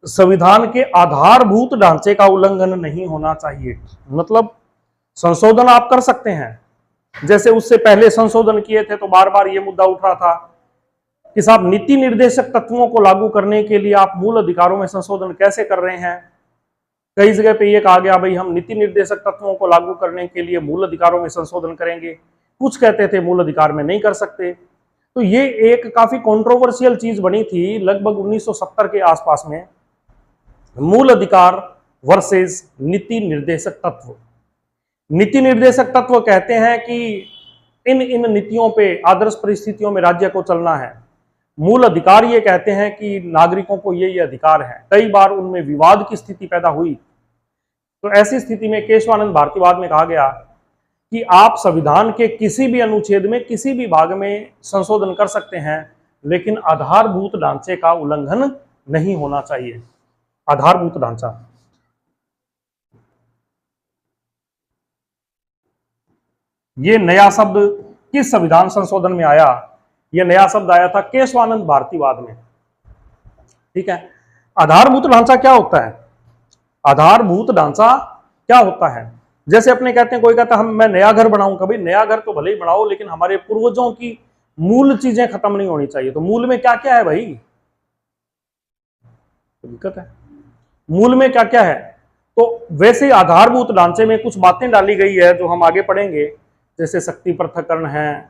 S1: संविधान के आधारभूत ढांचे का उल्लंघन नहीं होना चाहिए, मतलब संशोधन आप कर सकते हैं। जैसे उससे पहले संशोधन किए थे तो बार बार ये मुद्दा उठ रहा था कि साहब नीति निर्देशक तत्वों को लागू करने के लिए आप मूल अधिकारों में संशोधन कैसे कर रहे हैं। कई जगह पे ये कहा गया भाई हम नीति निर्देशक तत्वों को लागू करने के लिए मूल अधिकारों में संशोधन करेंगे, कुछ कहते थे मूल अधिकार में नहीं कर सकते। तो ये एक काफी कंट्रोवर्शियल चीज बनी थी लगभग 1970 के आसपास में, मूल अधिकार वर्सेस नीति निर्देशक तत्व। नीति निर्देशक तत्व कहते हैं कि इन नीतियों पे आदर्श परिस्थितियों में राज्य को चलना है। मूल अधिकार ये कहते हैं कि नागरिकों को ये अधिकार है। कई बार उनमें विवाद की स्थिति पैदा हुई, तो ऐसी स्थिति में केशवानंद भारतीवाद में कहा गया कि आप संविधान के किसी भी अनुच्छेद में किसी भी भाग में संशोधन कर सकते हैं, लेकिन आधारभूत ढांचे का उल्लंघन नहीं होना चाहिए। आधारभूत ढांचा, ये नया शब्द किस संविधान संशोधन में आया? ये नया शब्द आया था केशवानंद भारतीवाद में। ठीक है, आधारभूत ढांचा क्या होता है? आधारभूत ढांचा क्या होता है? जैसे अपने कहते हैं, कोई कहता है मैं नया घर बनाऊंगा। भाई नया घर तो भले ही बनाओ, लेकिन हमारे पूर्वजों की मूल चीजें खत्म नहीं होनी चाहिए। तो मूल में क्या क्या है भाई? तो दिक्कत है, मूल में क्या क्या है? तो वैसे आधारभूत ढांचे में कुछ बातें डाली गई है जो हम आगे पढ़ेंगे, जैसे शक्ति पृथक्करण है,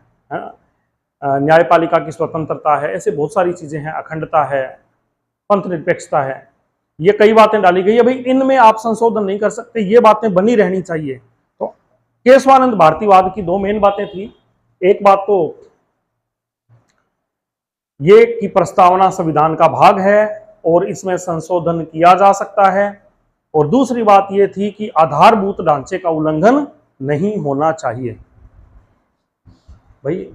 S1: न्यायपालिका की स्वतंत्रता है, ऐसे बहुत सारी चीजें हैं, अखंडता है, पंथ निरपेक्षता है। ये कई बातें डाली गई है, भाई इनमें आप संशोधन नहीं कर सकते, ये बातें बनी रहनी चाहिए। तो केशवानंद भारतीवाद की दो मेन बातें थी। एक बात तो ये कि प्रस्तावना संविधान का भाग है और इसमें संशोधन किया जा सकता है, और दूसरी बात ये थी कि आधारभूत ढांचे का उल्लंघन नहीं होना चाहिए। भाई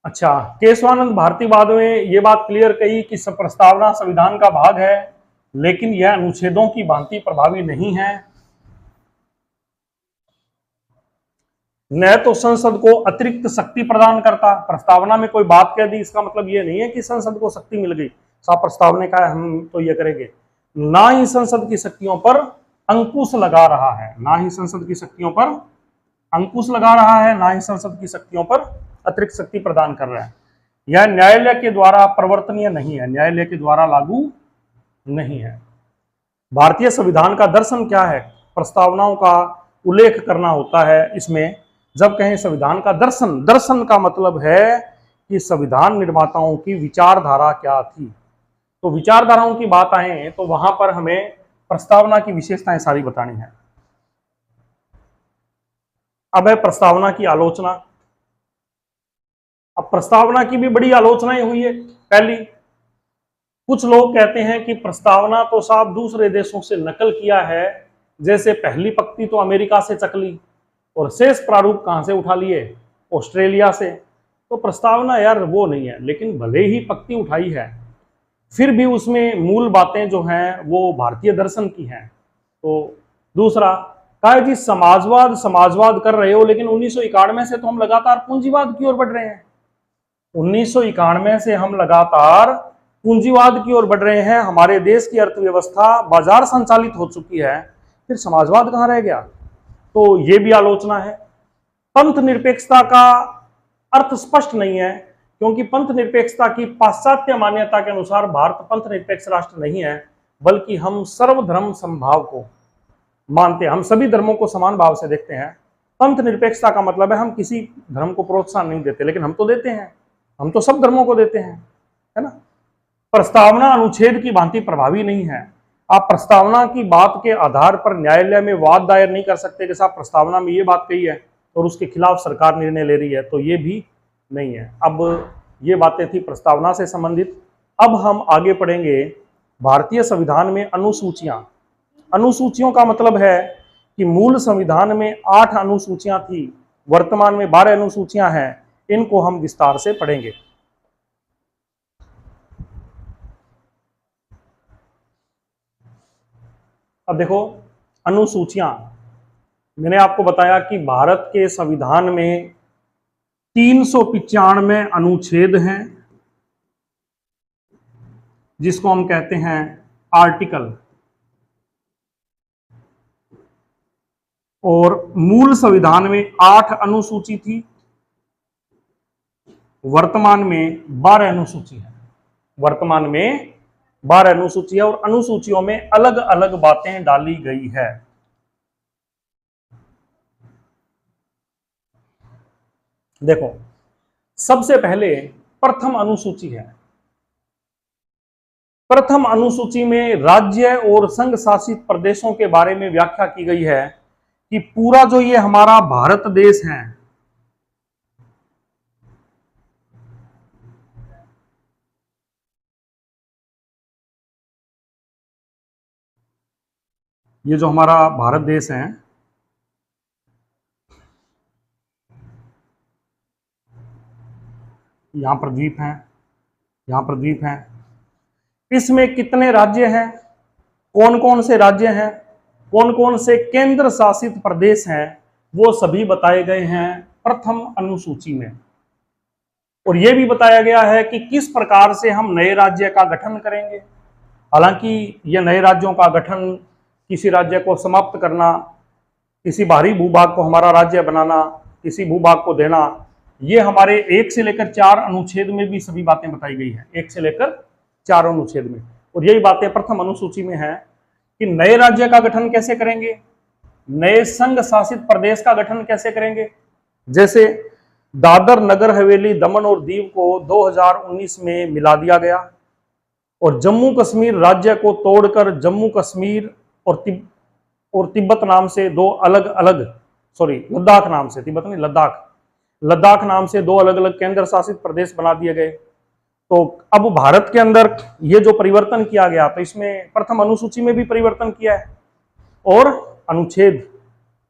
S1: अच्छा, केशवानंद भारतीवाद में ये बात क्लियर कही कि प्रस्तावना संविधान का भाग है, लेकिन यह अनुच्छेदों की भांति प्रभावी नहीं है। न तो संसद को अतिरिक्त शक्ति प्रदान करता, प्रस्तावना में कोई बात कह दी इसका मतलब ये नहीं है कि संसद को शक्ति मिल गई, साहब प्रस्तावना का हम तो ये करेंगे। ना ही संसद की शक्तियों पर अंकुश लगा रहा है, ना ही संसद की शक्तियों पर अंकुश लगा रहा है, ना ही संसद की शक्तियों पर अतिरिक्त शक्ति प्रदान कर रहा है। यह न्यायालय के द्वारा प्रवर्तनीय नहीं है, न्यायालय के द्वारा लागू नहीं है। भारतीय संविधान का दर्शन क्या है? प्रस्तावनाओं का उल्लेख करना होता है इसमें। जब कहें संविधान का दर्शन, दर्शन का मतलब है कि संविधान निर्माताओं की विचारधारा क्या थी। तो विचारधाराओं की बात आए तो वहां पर हमें प्रस्तावना की विशेषताएं सारी बतानी है। अब है प्रस्तावना की आलोचना। अब प्रस्तावना की भी बड़ी आलोचनाएं हुई है। पहली, कुछ लोग कहते हैं कि प्रस्तावना तो साहब दूसरे देशों से नकल किया है, जैसे पहली पंक्ति तो अमेरिका से चक ली और शेष प्रारूप कहां से उठा लिए? ऑस्ट्रेलिया से। तो प्रस्तावना यार वो नहीं है, लेकिन भले ही पंक्ति उठाई है, फिर भी उसमें मूल बातें जो हैं वो भारतीय दर्शन की हैं। तो दूसरा कहा जी समाजवाद कर रहे हो, लेकिन 1991 से तो हम लगातार पूंजीवाद की ओर बढ़ रहे हैं। 1991 से हम लगातार पूंजीवाद की ओर बढ़ रहे हैं, हमारे देश की अर्थव्यवस्था बाजार संचालित हो चुकी है, फिर समाजवाद कहां रह गया? तो ये भी आलोचना है। पंथ निरपेक्षता का अर्थ स्पष्ट नहीं है, क्योंकि पंथ निरपेक्षता की पाश्चात्य मान्यता के अनुसार भारत पंथ निरपेक्ष राष्ट्र नहीं है, बल्कि हम सर्वधर्म समभाव को मानते हैं, हम सभी धर्मों को समान भाव से देखते हैं। पंथ निरपेक्षता का मतलब है हम किसी धर्म को प्रोत्साहन नहीं देते, लेकिन हम तो देते हैं, हम तो सब धर्मों को देते हैं, है ना। प्रस्तावना अनुच्छेद की भांति प्रभावी नहीं है। आप प्रस्तावना की बात के आधार पर न्यायालय में वाद दायर नहीं कर सकते कि साहब प्रस्तावना में ये बात कही है और उसके खिलाफ सरकार निर्णय ले रही है, तो ये भी नहीं है। अब ये बातें थी प्रस्तावना से संबंधित। अब हम आगे पढ़ेंगे भारतीय संविधान में अनुसूचियां। अनुसूचियों का मतलब है कि मूल संविधान में 8 अनुसूचियां थी, वर्तमान में 12 अनुसूचियां हैं। इनको हम विस्तार से पढ़ेंगे। अब देखो अनुसूचियां, मैंने आपको बताया कि भारत के संविधान में 395 अनुच्छेद हैं, जिसको हम कहते हैं आर्टिकल, और मूल संविधान में 8 अनुसूची थी, वर्तमान में 12 अनुसूची है। वर्तमान में 12 अनुसूची है और अनुसूचियों में अलग अलग बातें डाली गई है। देखो सबसे पहले प्रथम अनुसूची है। प्रथम अनुसूची में राज्य और संघ शासित प्रदेशों के बारे में व्याख्या की गई है कि पूरा जो ये हमारा भारत देश है, ये जो हमारा भारत देश है, यहां पर द्वीप हैं, यहां पर द्वीप हैं, इसमें कितने राज्य हैं, कौन कौन से राज्य हैं, कौन कौन से केंद्र शासित प्रदेश हैं, वो सभी बताए गए हैं प्रथम अनुसूची में। और यह भी बताया गया है कि किस प्रकार से हम नए राज्य का गठन करेंगे। हालांकि यह नए राज्यों का गठन, किसी राज्य को समाप्त करना, किसी बाहरी भूभाग को हमारा राज्य बनाना, किसी भूभाग को देना, ये हमारे 1 से लेकर 4 अनुच्छेद में भी सभी बातें बताई गई हैं। 1 से लेकर 4 अनुच्छेद में, और यही बातें प्रथम अनुसूची में है कि नए राज्य का गठन कैसे करेंगे, नए संघ शासित प्रदेश का गठन कैसे करेंगे। जैसे दादर नगर हवेली दमन और दीव को 2019 में मिला दिया गया, और जम्मू कश्मीर राज्य को तोड़कर जम्मू कश्मीर और तिब्बत नाम से 2 अलग अलग, लद्दाख नाम से, तिब्बत नहीं, लद्दाख नाम से 2 अलग अलग केंद्र शासित प्रदेश बना दिए गए। तो अब भारत के अंदर ये जो परिवर्तन किया गया, तो इसमें प्रथम अनुसूची में भी परिवर्तन किया है और अनुच्छेद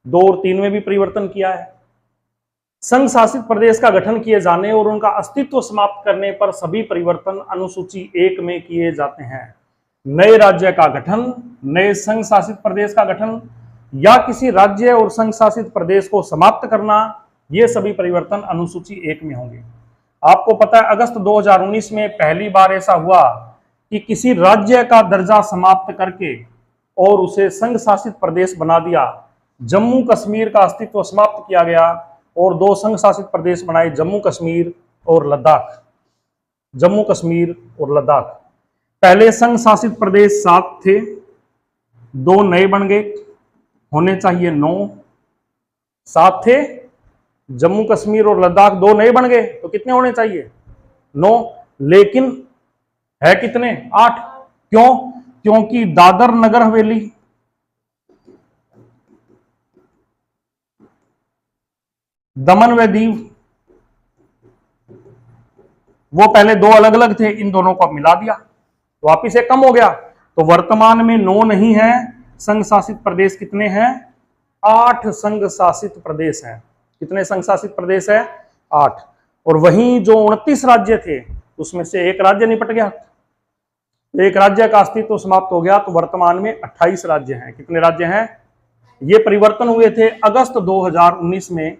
S1: 2 और 3 में भी परिवर्तन किया है। संघ शासित प्रदेश का गठन किए जाने और उनका अस्तित्व समाप्त करने पर सभी परिवर्तन अनुसूची 1 में किए जाते हैं। नए राज्य का गठन, नए संघ शासित प्रदेश का गठन, या किसी राज्य और संघ शासित प्रदेश को समाप्त करना, ये सभी परिवर्तन अनुसूची 1 में होंगे। आपको पता है अगस्त 2019 में पहली बार ऐसा हुआ कि किसी राज्य का दर्जा समाप्त करके और उसे संघ शासित प्रदेश बना दिया। जम्मू कश्मीर का अस्तित्व समाप्त किया गया और 2 संघ शासित प्रदेश बनाए, जम्मू कश्मीर और लद्दाख। जम्मू कश्मीर और लद्दाख, पहले संघ शासित प्रदेश 7 थे, 2 नए बन गए, होने चाहिए 9। 7 थे, जम्मू कश्मीर और लद्दाख 2 नए बन गए, तो कितने होने चाहिए? 9। लेकिन है कितने? 8। क्यों? क्योंकि दादर नगर हवेली, दमन व दीव, वो पहले 2 अलग अलग थे, इन दोनों को मिला दिया, तो वापिस एक कम हो गया। तो वर्तमान में 9 नहीं है, संघ शासित प्रदेश कितने हैं? 8 संघ शासित प्रदेश हैं। कितने संघ शासित प्रदेश है? 8। और वहीं जो 29 राज्य थे, उसमें से एक राज्य निपट गया, एक राज्य का अस्तित्व समाप्त हो गया, तो वर्तमान में 28 राज्य हैं। कितने राज्य हैं? ये परिवर्तन हुए थे अगस्त 2019 में।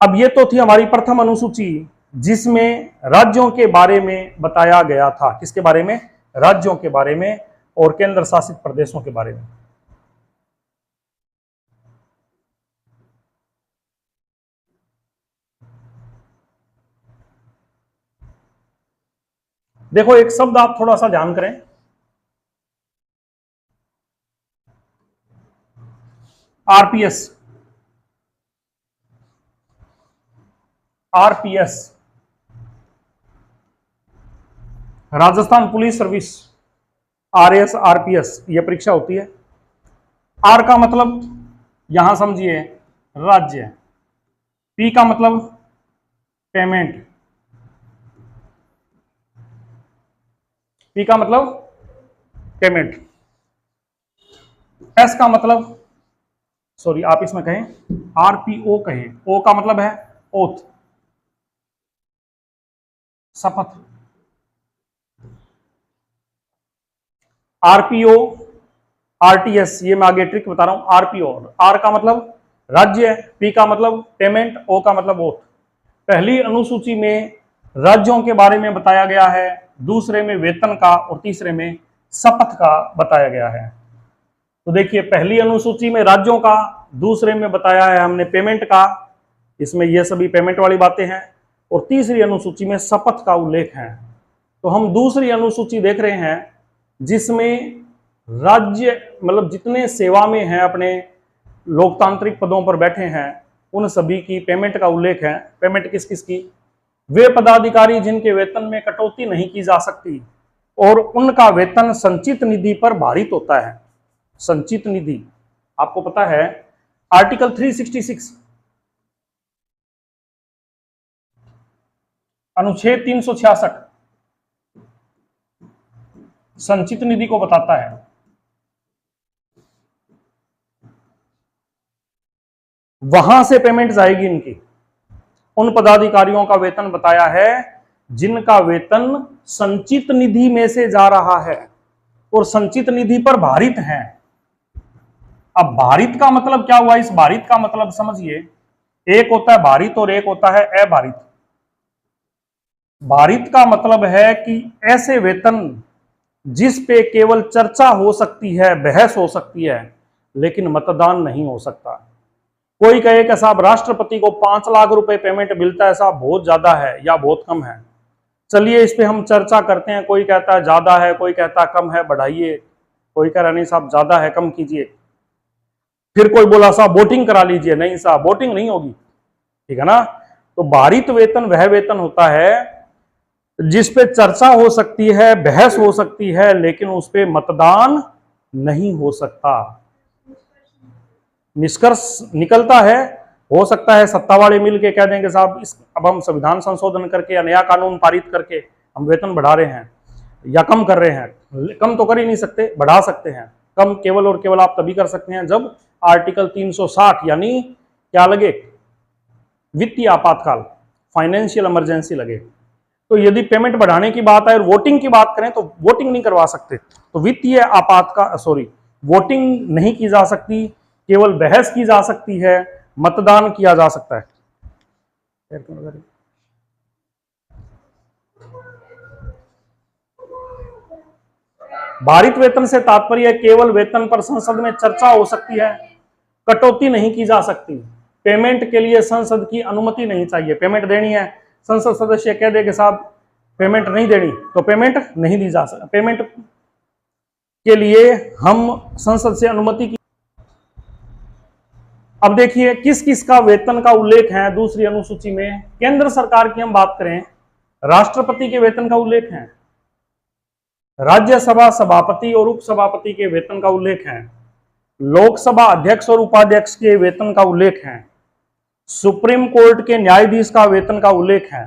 S1: अब ये तो थी हमारी प्रथम अनुसूची। जिसमें राज्यों के बारे में बताया गया था। किसके बारे में? राज्यों के बारे में और केंद्र शासित प्रदेशों के बारे में। देखो एक शब्द आप थोड़ा सा ध्यान करें, RPS. RPS Rajasthan police service, RS RPS, यह परीक्षा होती है। आर का मतलब यहां समझिए राज्य, पी का मतलब पेमेंट, पी का मतलब पेमेंट, एस का मतलब, सॉरी आप इसमें कहें आरपीओ कहें, ओ का मतलब है ओथ, शपथ। आरपीओ, आरटीएस, ये मैं आगे ट्रिक बता रहा हूं। आरपीओ, आर का मतलब राज्य, पी का मतलब पेमेंट, ओ का मतलब ओथ। पहली अनुसूची में राज्यों के बारे में बताया गया है, दूसरे में वेतन का और तीसरे में शपथ का बताया गया है। तो देखिए पहली अनुसूची में राज्यों का, दूसरे में बताया है हमने पेमेंट का, इसमें ये सभी पेमेंट वाली बातें हैं, और तीसरी अनुसूची में शपथ का उल्लेख है। तो हम दूसरी अनुसूची देख रहे हैं जिसमें राज्य मतलब जितने सेवा में हैं, अपने लोकतांत्रिक पदों पर बैठे हैं, उन सभी की पेमेंट का उल्लेख है। पेमेंट किस किस की? वे पदाधिकारी जिनके वेतन में कटौती नहीं की जा सकती और उनका वेतन संचित निधि पर भारित होता है। संचित निधि आपको पता है आर्टिकल 366 अनुच्छेद 366 संचित निधि को बताता है। वहां से पेमेंट जाएगी इनकी। उन पदाधिकारियों का वेतन बताया है जिनका वेतन संचित निधि में से जा रहा है और संचित निधि पर भारित है। अब भारित का मतलब क्या हुआ? इस भारित का मतलब समझिए, एक होता है भारित और एक होता है अभारित। भारित का मतलब है कि ऐसे वेतन जिस पे केवल चर्चा हो सकती है, बहस हो सकती है, लेकिन मतदान नहीं हो सकता। कोई कहे कि साहब राष्ट्रपति को 5 लाख रुपए पेमेंट मिलता है, साहब बहुत ज्यादा है या बहुत कम है, चलिए इस पे हम चर्चा करते हैं। कोई कहता है ज्यादा है, कोई कहता है कम है, बढ़ाइए, कोई कह रहा नहीं साहब ज्यादा है, कम कीजिए। फिर कोई बोला साहब वोटिंग करा लीजिए, नहीं साहब वोटिंग नहीं होगी, ठीक है ना। तो भारित वेतन वह वेतन होता है जिस पे चर्चा हो सकती है, बहस हो सकती है, लेकिन उस पे मतदान नहीं हो सकता। निष्कर्ष निकलता है, हो सकता है सत्ता वाले मिल के कह देंगे साहब अब हम संविधान संशोधन करके या नया कानून पारित करके हम वेतन बढ़ा रहे हैं या कम कर रहे हैं। कम तो कर ही नहीं सकते, बढ़ा सकते हैं। कम केवल और केवल आप तभी कर सकते हैं जब आर्टिकल 360 यानी क्या लगे? वित्तीय आपातकाल, फाइनेंशियल इमरजेंसी लगे। तो यदि पेमेंट बढ़ाने की बात है और वोटिंग की बात करें तो वोटिंग नहीं करवा सकते। तो वित्तीय आपातकाल वोटिंग नहीं की जा सकती, केवल बहस की जा सकती है, मतदान किया जा सकता है। भारित वेतन से तात्पर्य केवल वेतन पर संसद में चर्चा हो सकती है, कटौती नहीं की जा सकती। पेमेंट के लिए संसद की अनुमति नहीं चाहिए। पेमेंट देनी है, संसद सदस्य कह दे कि साहब पेमेंट नहीं देनी, तो पेमेंट नहीं दी जा सकती। पेमेंट के लिए हम संसद से अनुमति की। अब देखिए किस किस का वेतन का उल्लेख है दूसरी अनुसूची में। केंद्र सरकार की हम बात करें, राष्ट्रपति के वेतन का उल्लेख है, राज्यसभा सभापति और उपसभापति के वेतन का उल्लेख है, लोकसभा अध्यक्ष और उपाध्यक्ष के वेतन का उल्लेख है, सुप्रीम कोर्ट के न्यायाधीश का वेतन का उल्लेख है,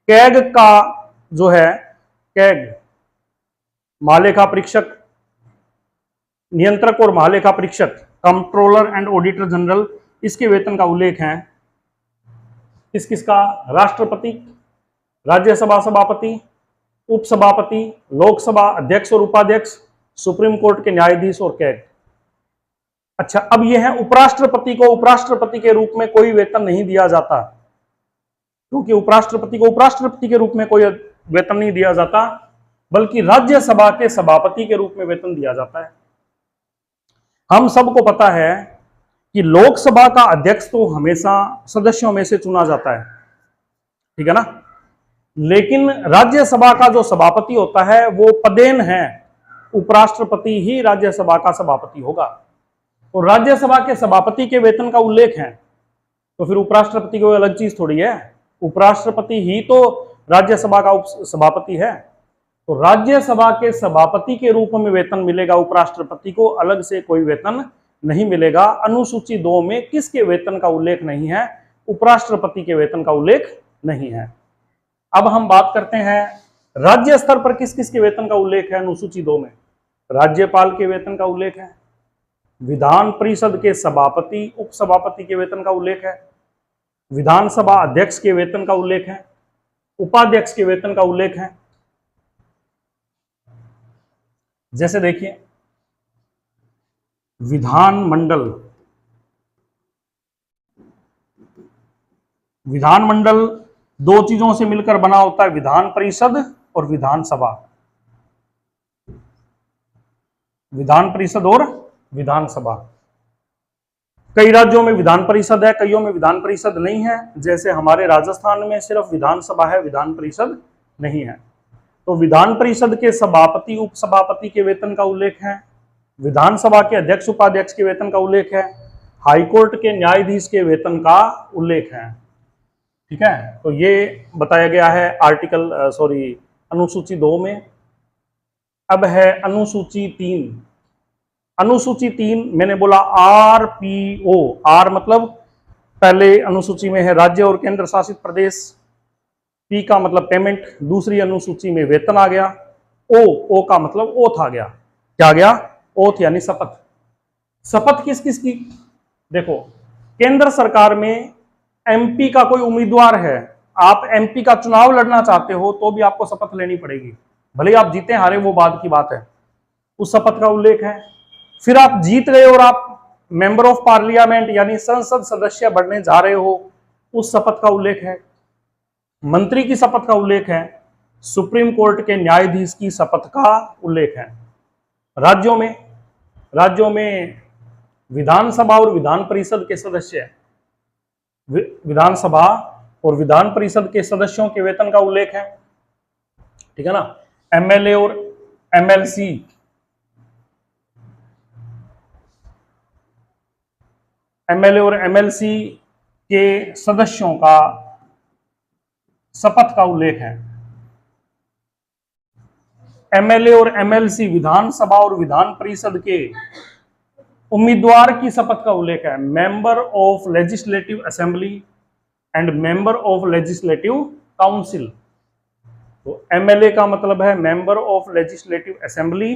S1: कैग का जो है, कैग महालेखा परीक्षक, नियंत्रक और महालेखा परीक्षक, कंट्रोलर एंड ऑडिटर जनरल, इसके वेतन का उल्लेख है। किस किस का? राष्ट्रपति, राज्यसभा सभापति, उपसभापति, लोकसभा अध्यक्ष और उपाध्यक्ष, सुप्रीम कोर्ट के न्यायाधीश और कैग। अच्छा, अब यह है उपराष्ट्रपति को उपराष्ट्रपति के रूप में कोई वेतन नहीं दिया जाता, क्योंकि उपराष्ट्रपति को उपराष्ट्रपति के रूप में कोई वेतन नहीं दिया जाता, बल्कि राज्यसभा के सभापति के रूप में वेतन दिया जाता है। हम सबको पता है कि लोकसभा का अध्यक्ष तो हमेशा सदस्यों में से चुना जाता है, ठीक है ना, लेकिन राज्यसभा का जो सभापति होता है वो पदेन है, उपराष्ट्रपति ही राज्यसभा का सभापति होगा। और राज्यसभा के सभापति के वेतन का उल्लेख है, तो फिर उपराष्ट्रपति कोई अलग चीज थोड़ी है, उपराष्ट्रपति ही तो राज्यसभा का सभापति है। तो राज्यसभा के सभापति के रूप में वेतन मिलेगा उपराष्ट्रपति को, अलग से कोई वेतन नहीं मिलेगा। अनुसूची 2 में किसके वेतन का उल्लेख नहीं है? उपराष्ट्रपति के वेतन का उल्लेख नहीं है। अब हम बात करते हैं राज्य स्तर पर किस किस के वेतन का उल्लेख है अनुसूची 2 में। राज्यपाल के वेतन का उल्लेख है, विधान परिषद के सभापति उपसभापति के वेतन का उल्लेख है, विधानसभा अध्यक्ष के वेतन का उल्लेख है, उपाध्यक्ष के वेतन का उल्लेख है। जैसे देखिए विधानमंडल 2 चीजों से मिलकर बना होता है, विधान परिषद और विधानसभा। विधान परिषद और विधानसभा। कई राज्यों में विधान परिषद है, कईयों में विधान परिषद नहीं है। जैसे हमारे राजस्थान में सिर्फ विधानसभा है, विधान परिषद नहीं है। तो विधान परिषद के सभापति उपसभापति के वेतन का उल्लेख है, विधानसभा के अध्यक्ष उपाध्यक्ष के वेतन का उल्लेख है, हाईकोर्ट के न्यायाधीश के वेतन का उल्लेख है। ठीक है, तो ये बताया गया है अनुसूची 2 में। अब है अनुसूची 3। अनुसूची 3 मैंने बोला RPO, आर मतलब पहले अनुसूची में है राज्य और केंद्र शासित प्रदेश, P का मतलब पेमेंट, दूसरी अनुसूची में वेतन आ गया, O का मतलब ओथ आ गया। क्या आ गया? ओथ यानी शपथ। शपथ किस किस की? देखो, केंद्र सरकार में MP का कोई उम्मीदवार है, आप MP का चुनाव लड़ना चाहते हो तो भी आपको शपथ लेनी पड़ेगी, भले ही आप जीते हारे वो बाद की बात है, उस शपथ का उल्लेख है। फिर आप जीत गए और आप मेंबर ऑफ पार्लियामेंट यानी संसद सदस्य बनने जा रहे हो, उस शपथ का उल्लेख है। मंत्री की शपथ का उल्लेख है, सुप्रीम कोर्ट के न्यायाधीश की शपथ का उल्लेख है। राज्यों में विधानसभा और विधान परिषद के सदस्य, विधानसभा और विधान परिषद के सदस्यों के वेतन का उल्लेख है, ठीक है ना। MLA और MLC के सदस्यों का शपथ का उल्लेख है। MLA और MLC विधानसभा और विधान परिषद के उम्मीदवार की शपथ का उल्लेख है। Member of legislative assembly and member of legislative council. तो MLA का मतलब है मेंबर ऑफ लेजिस्लेटिव असेंबली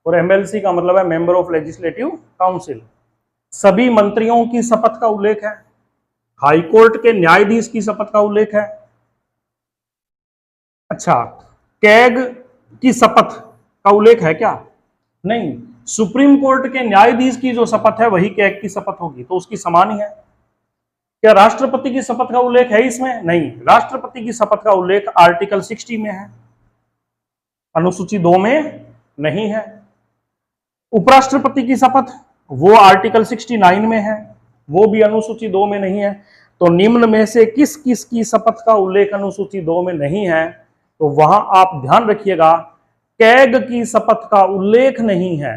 S1: और MLC का मतलब है मेंबर ऑफ लेजिस्लेटिव काउंसिल। सभी मंत्रियों की शपथ का उल्लेख है। हाईकोर्ट के न्यायाधीश की शपथ का उल्लेख है। अच्छा, कैग की शपथ का उल्लेख है क्या? नहीं, सुप्रीम कोर्ट के न्यायाधीश की जो शपथ है वही कैग की शपथ होगी, तो उसकी समान ही है। क्या राष्ट्रपति की शपथ का उल्लेख है इसमें? नहीं, राष्ट्रपति की शपथ का उल्लेख आर्टिकल 60 में है, अनुसूची 2 में नहीं है। उपराष्ट्रपति की शपथ वो आर्टिकल 69 में है, वो भी अनुसूची 2 में नहीं है। तो निम्न में से किस किस की शपथ का उल्लेख अनुसूची 2 में नहीं है? तो वहां आप ध्यान रखिएगा, कैग की शपथ का उल्लेख नहीं है,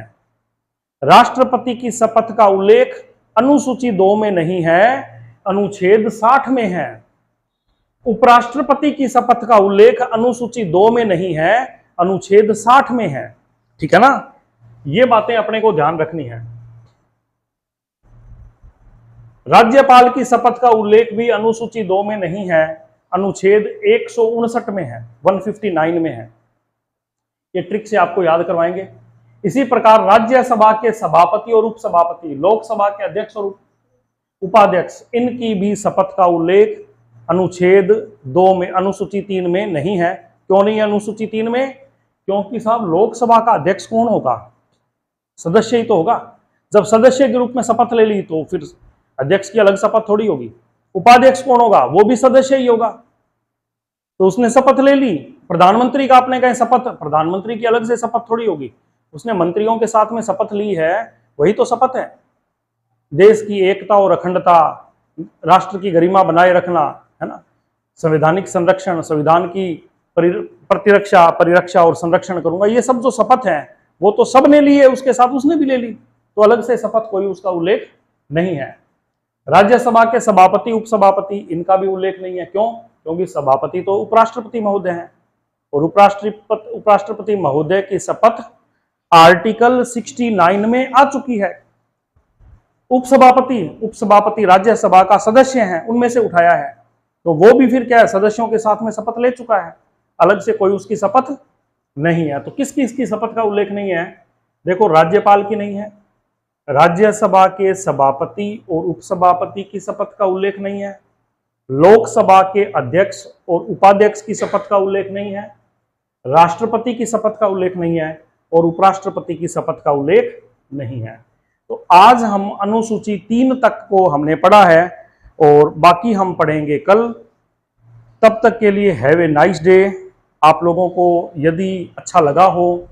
S1: राष्ट्रपति की शपथ का उल्लेख अनुसूची 2 में नहीं है, अनुच्छेद 60 में है। उपराष्ट्रपति की शपथ का उल्लेख अनुसूची 2 में नहीं है, अनुच्छेद 60 में है। ठीक है ना, ये बातें अपने को ध्यान रखनी है। राज्यपाल की शपथ का उल्लेख भी अनुसूची 2 में नहीं है, अनुच्छेद 159 में है, 159 में है। ये ट्रिक से आपको याद करवाएंगे। इसी प्रकार राज्यसभा के सभापति और उपसभापति, लोकसभा के अध्यक्ष और उपाध्यक्ष, इनकी भी शपथ का उल्लेख अनुच्छेद 2 में, अनुसूची 3 में नहीं है। क्यों नहीं है अनुसूची 3 में? क्योंकि साहब लोकसभा का अध्यक्ष कौन होगा? सदस्य ही तो होगा। जब सदस्य के रूप में शपथ ले ली तो फिर अध्यक्ष की अलग शपथ थोड़ी होगी। उपाध्यक्ष कौन होगा? वो भी सदस्य ही होगा। तो उसने शपथ ले ली। प्रधानमंत्री का आपने कहे शपथ, प्रधानमंत्री की अलग से शपथ थोड़ी होगी, उसने मंत्रियों के साथ में शपथ ली है, वही तो शपथ है। देश की एकता और अखंडता, राष्ट्र की गरिमा बनाए रखना, है ना, संवैधानिक संरक्षण, संविधान की प्रतिरक्षा, परिरक्षा और संरक्षण करूंगा, ये सब जो शपथ है वो तो सब ने ली है, उसके साथ उसने भी ले ली, तो अलग से शपथ कोई उसका उल्लेख नहीं है। राज्यसभा के सभापति, उपसभापति, इनका भी उल्लेख नहीं है। क्यों? क्योंकि सभापति तो उपराष्ट्रपति महोदय हैं, और उपराष्ट्रपति महोदय की शपथ आर्टिकल 69 में आ चुकी है। उपसभापति राज्यसभा का सदस्य हैं, उनमें से उठाया है, तो वो भी फिर क्या है, सदस्यों के साथ में शपथ ले चुका है, अलग से कोई उसकी शपथ नहीं है। तो किसकी इसकी शपथ का उल्लेख नहीं है? देखो, राज्यपाल की नहीं है, राज्यसभा के सभापति और उपसभापति की शपथ का उल्लेख नहीं है, लोकसभा के अध्यक्ष और उपाध्यक्ष की शपथ का उल्लेख नहीं है, राष्ट्रपति की शपथ का उल्लेख नहीं है, और उपराष्ट्रपति की शपथ का उल्लेख नहीं है। तो आज हम अनुसूची 3 तक को हमने पढ़ा है, और बाकी हम पढ़ेंगे कल। तब तक के लिए हैव ए नाइस डे। आप लोगों को यदि अच्छा लगा हो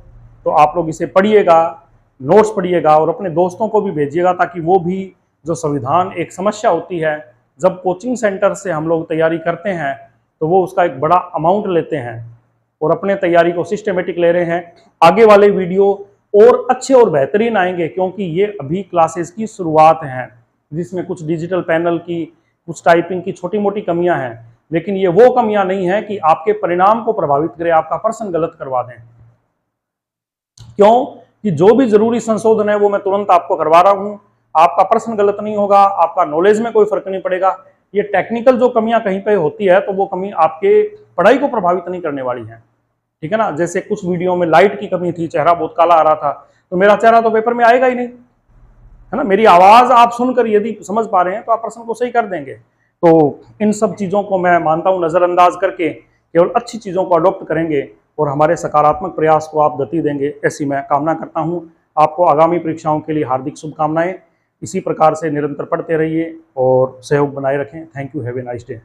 S1: तो आप लोग इसे पढ़िएगा, नोट्स पढ़िएगा, और अपने दोस्तों को भी भेजिएगा, ताकि वो भी, जो संविधान एक समस्या होती है, जब कोचिंग सेंटर से हम लोग तैयारी करते हैं तो वो उसका एक बड़ा अमाउंट लेते हैं, और अपने तैयारी को सिस्टमेटिक ले रहे हैं। आगे वाले वीडियो और अच्छे और बेहतरीन आएंगे, क्योंकि ये अभी क्लासेस की शुरुआत है, जिसमें कुछ डिजिटल पैनल की, कुछ टाइपिंग की छोटी मोटी कमियां हैं, लेकिन ये वो कमियां नहीं है कि आपके परिणाम को प्रभावित करे, आपका प्रश्न गलत करवा दें। क्यों? कि जो भी जरूरी संशोधन है वो मैं तुरंत आपको करवा रहा हूं, आपका प्रश्न गलत नहीं होगा, आपका नॉलेज में कोई फर्क नहीं पड़ेगा। ये टेक्निकल जो कमियां कहीं पे होती है, तो वो कमी आपके पढ़ाई को प्रभावित नहीं करने वाली है, ठीक है ना। जैसे कुछ वीडियो में लाइट की कमी थी, चेहरा बहुत काला आ रहा था, तो मेरा चेहरा तो पेपर में आएगा ही नहीं, है ना। मेरी आवाज आप सुनकर यदि समझ पा रहे हैं तो आप प्रश्न को सही कर देंगे। तो इन सब चीजों को मैं मानता हूं नजरअंदाज करके केवल अच्छी चीजों को अडॉप्ट करेंगे, और हमारे सकारात्मक प्रयास को आप गति देंगे, ऐसी मैं कामना करता हूं। आपको आगामी परीक्षाओं के लिए हार्दिक शुभकामनाएं। इसी प्रकार से निरंतर पढ़ते रहिए और सहयोग बनाए रखें। Thank you, have a nice day.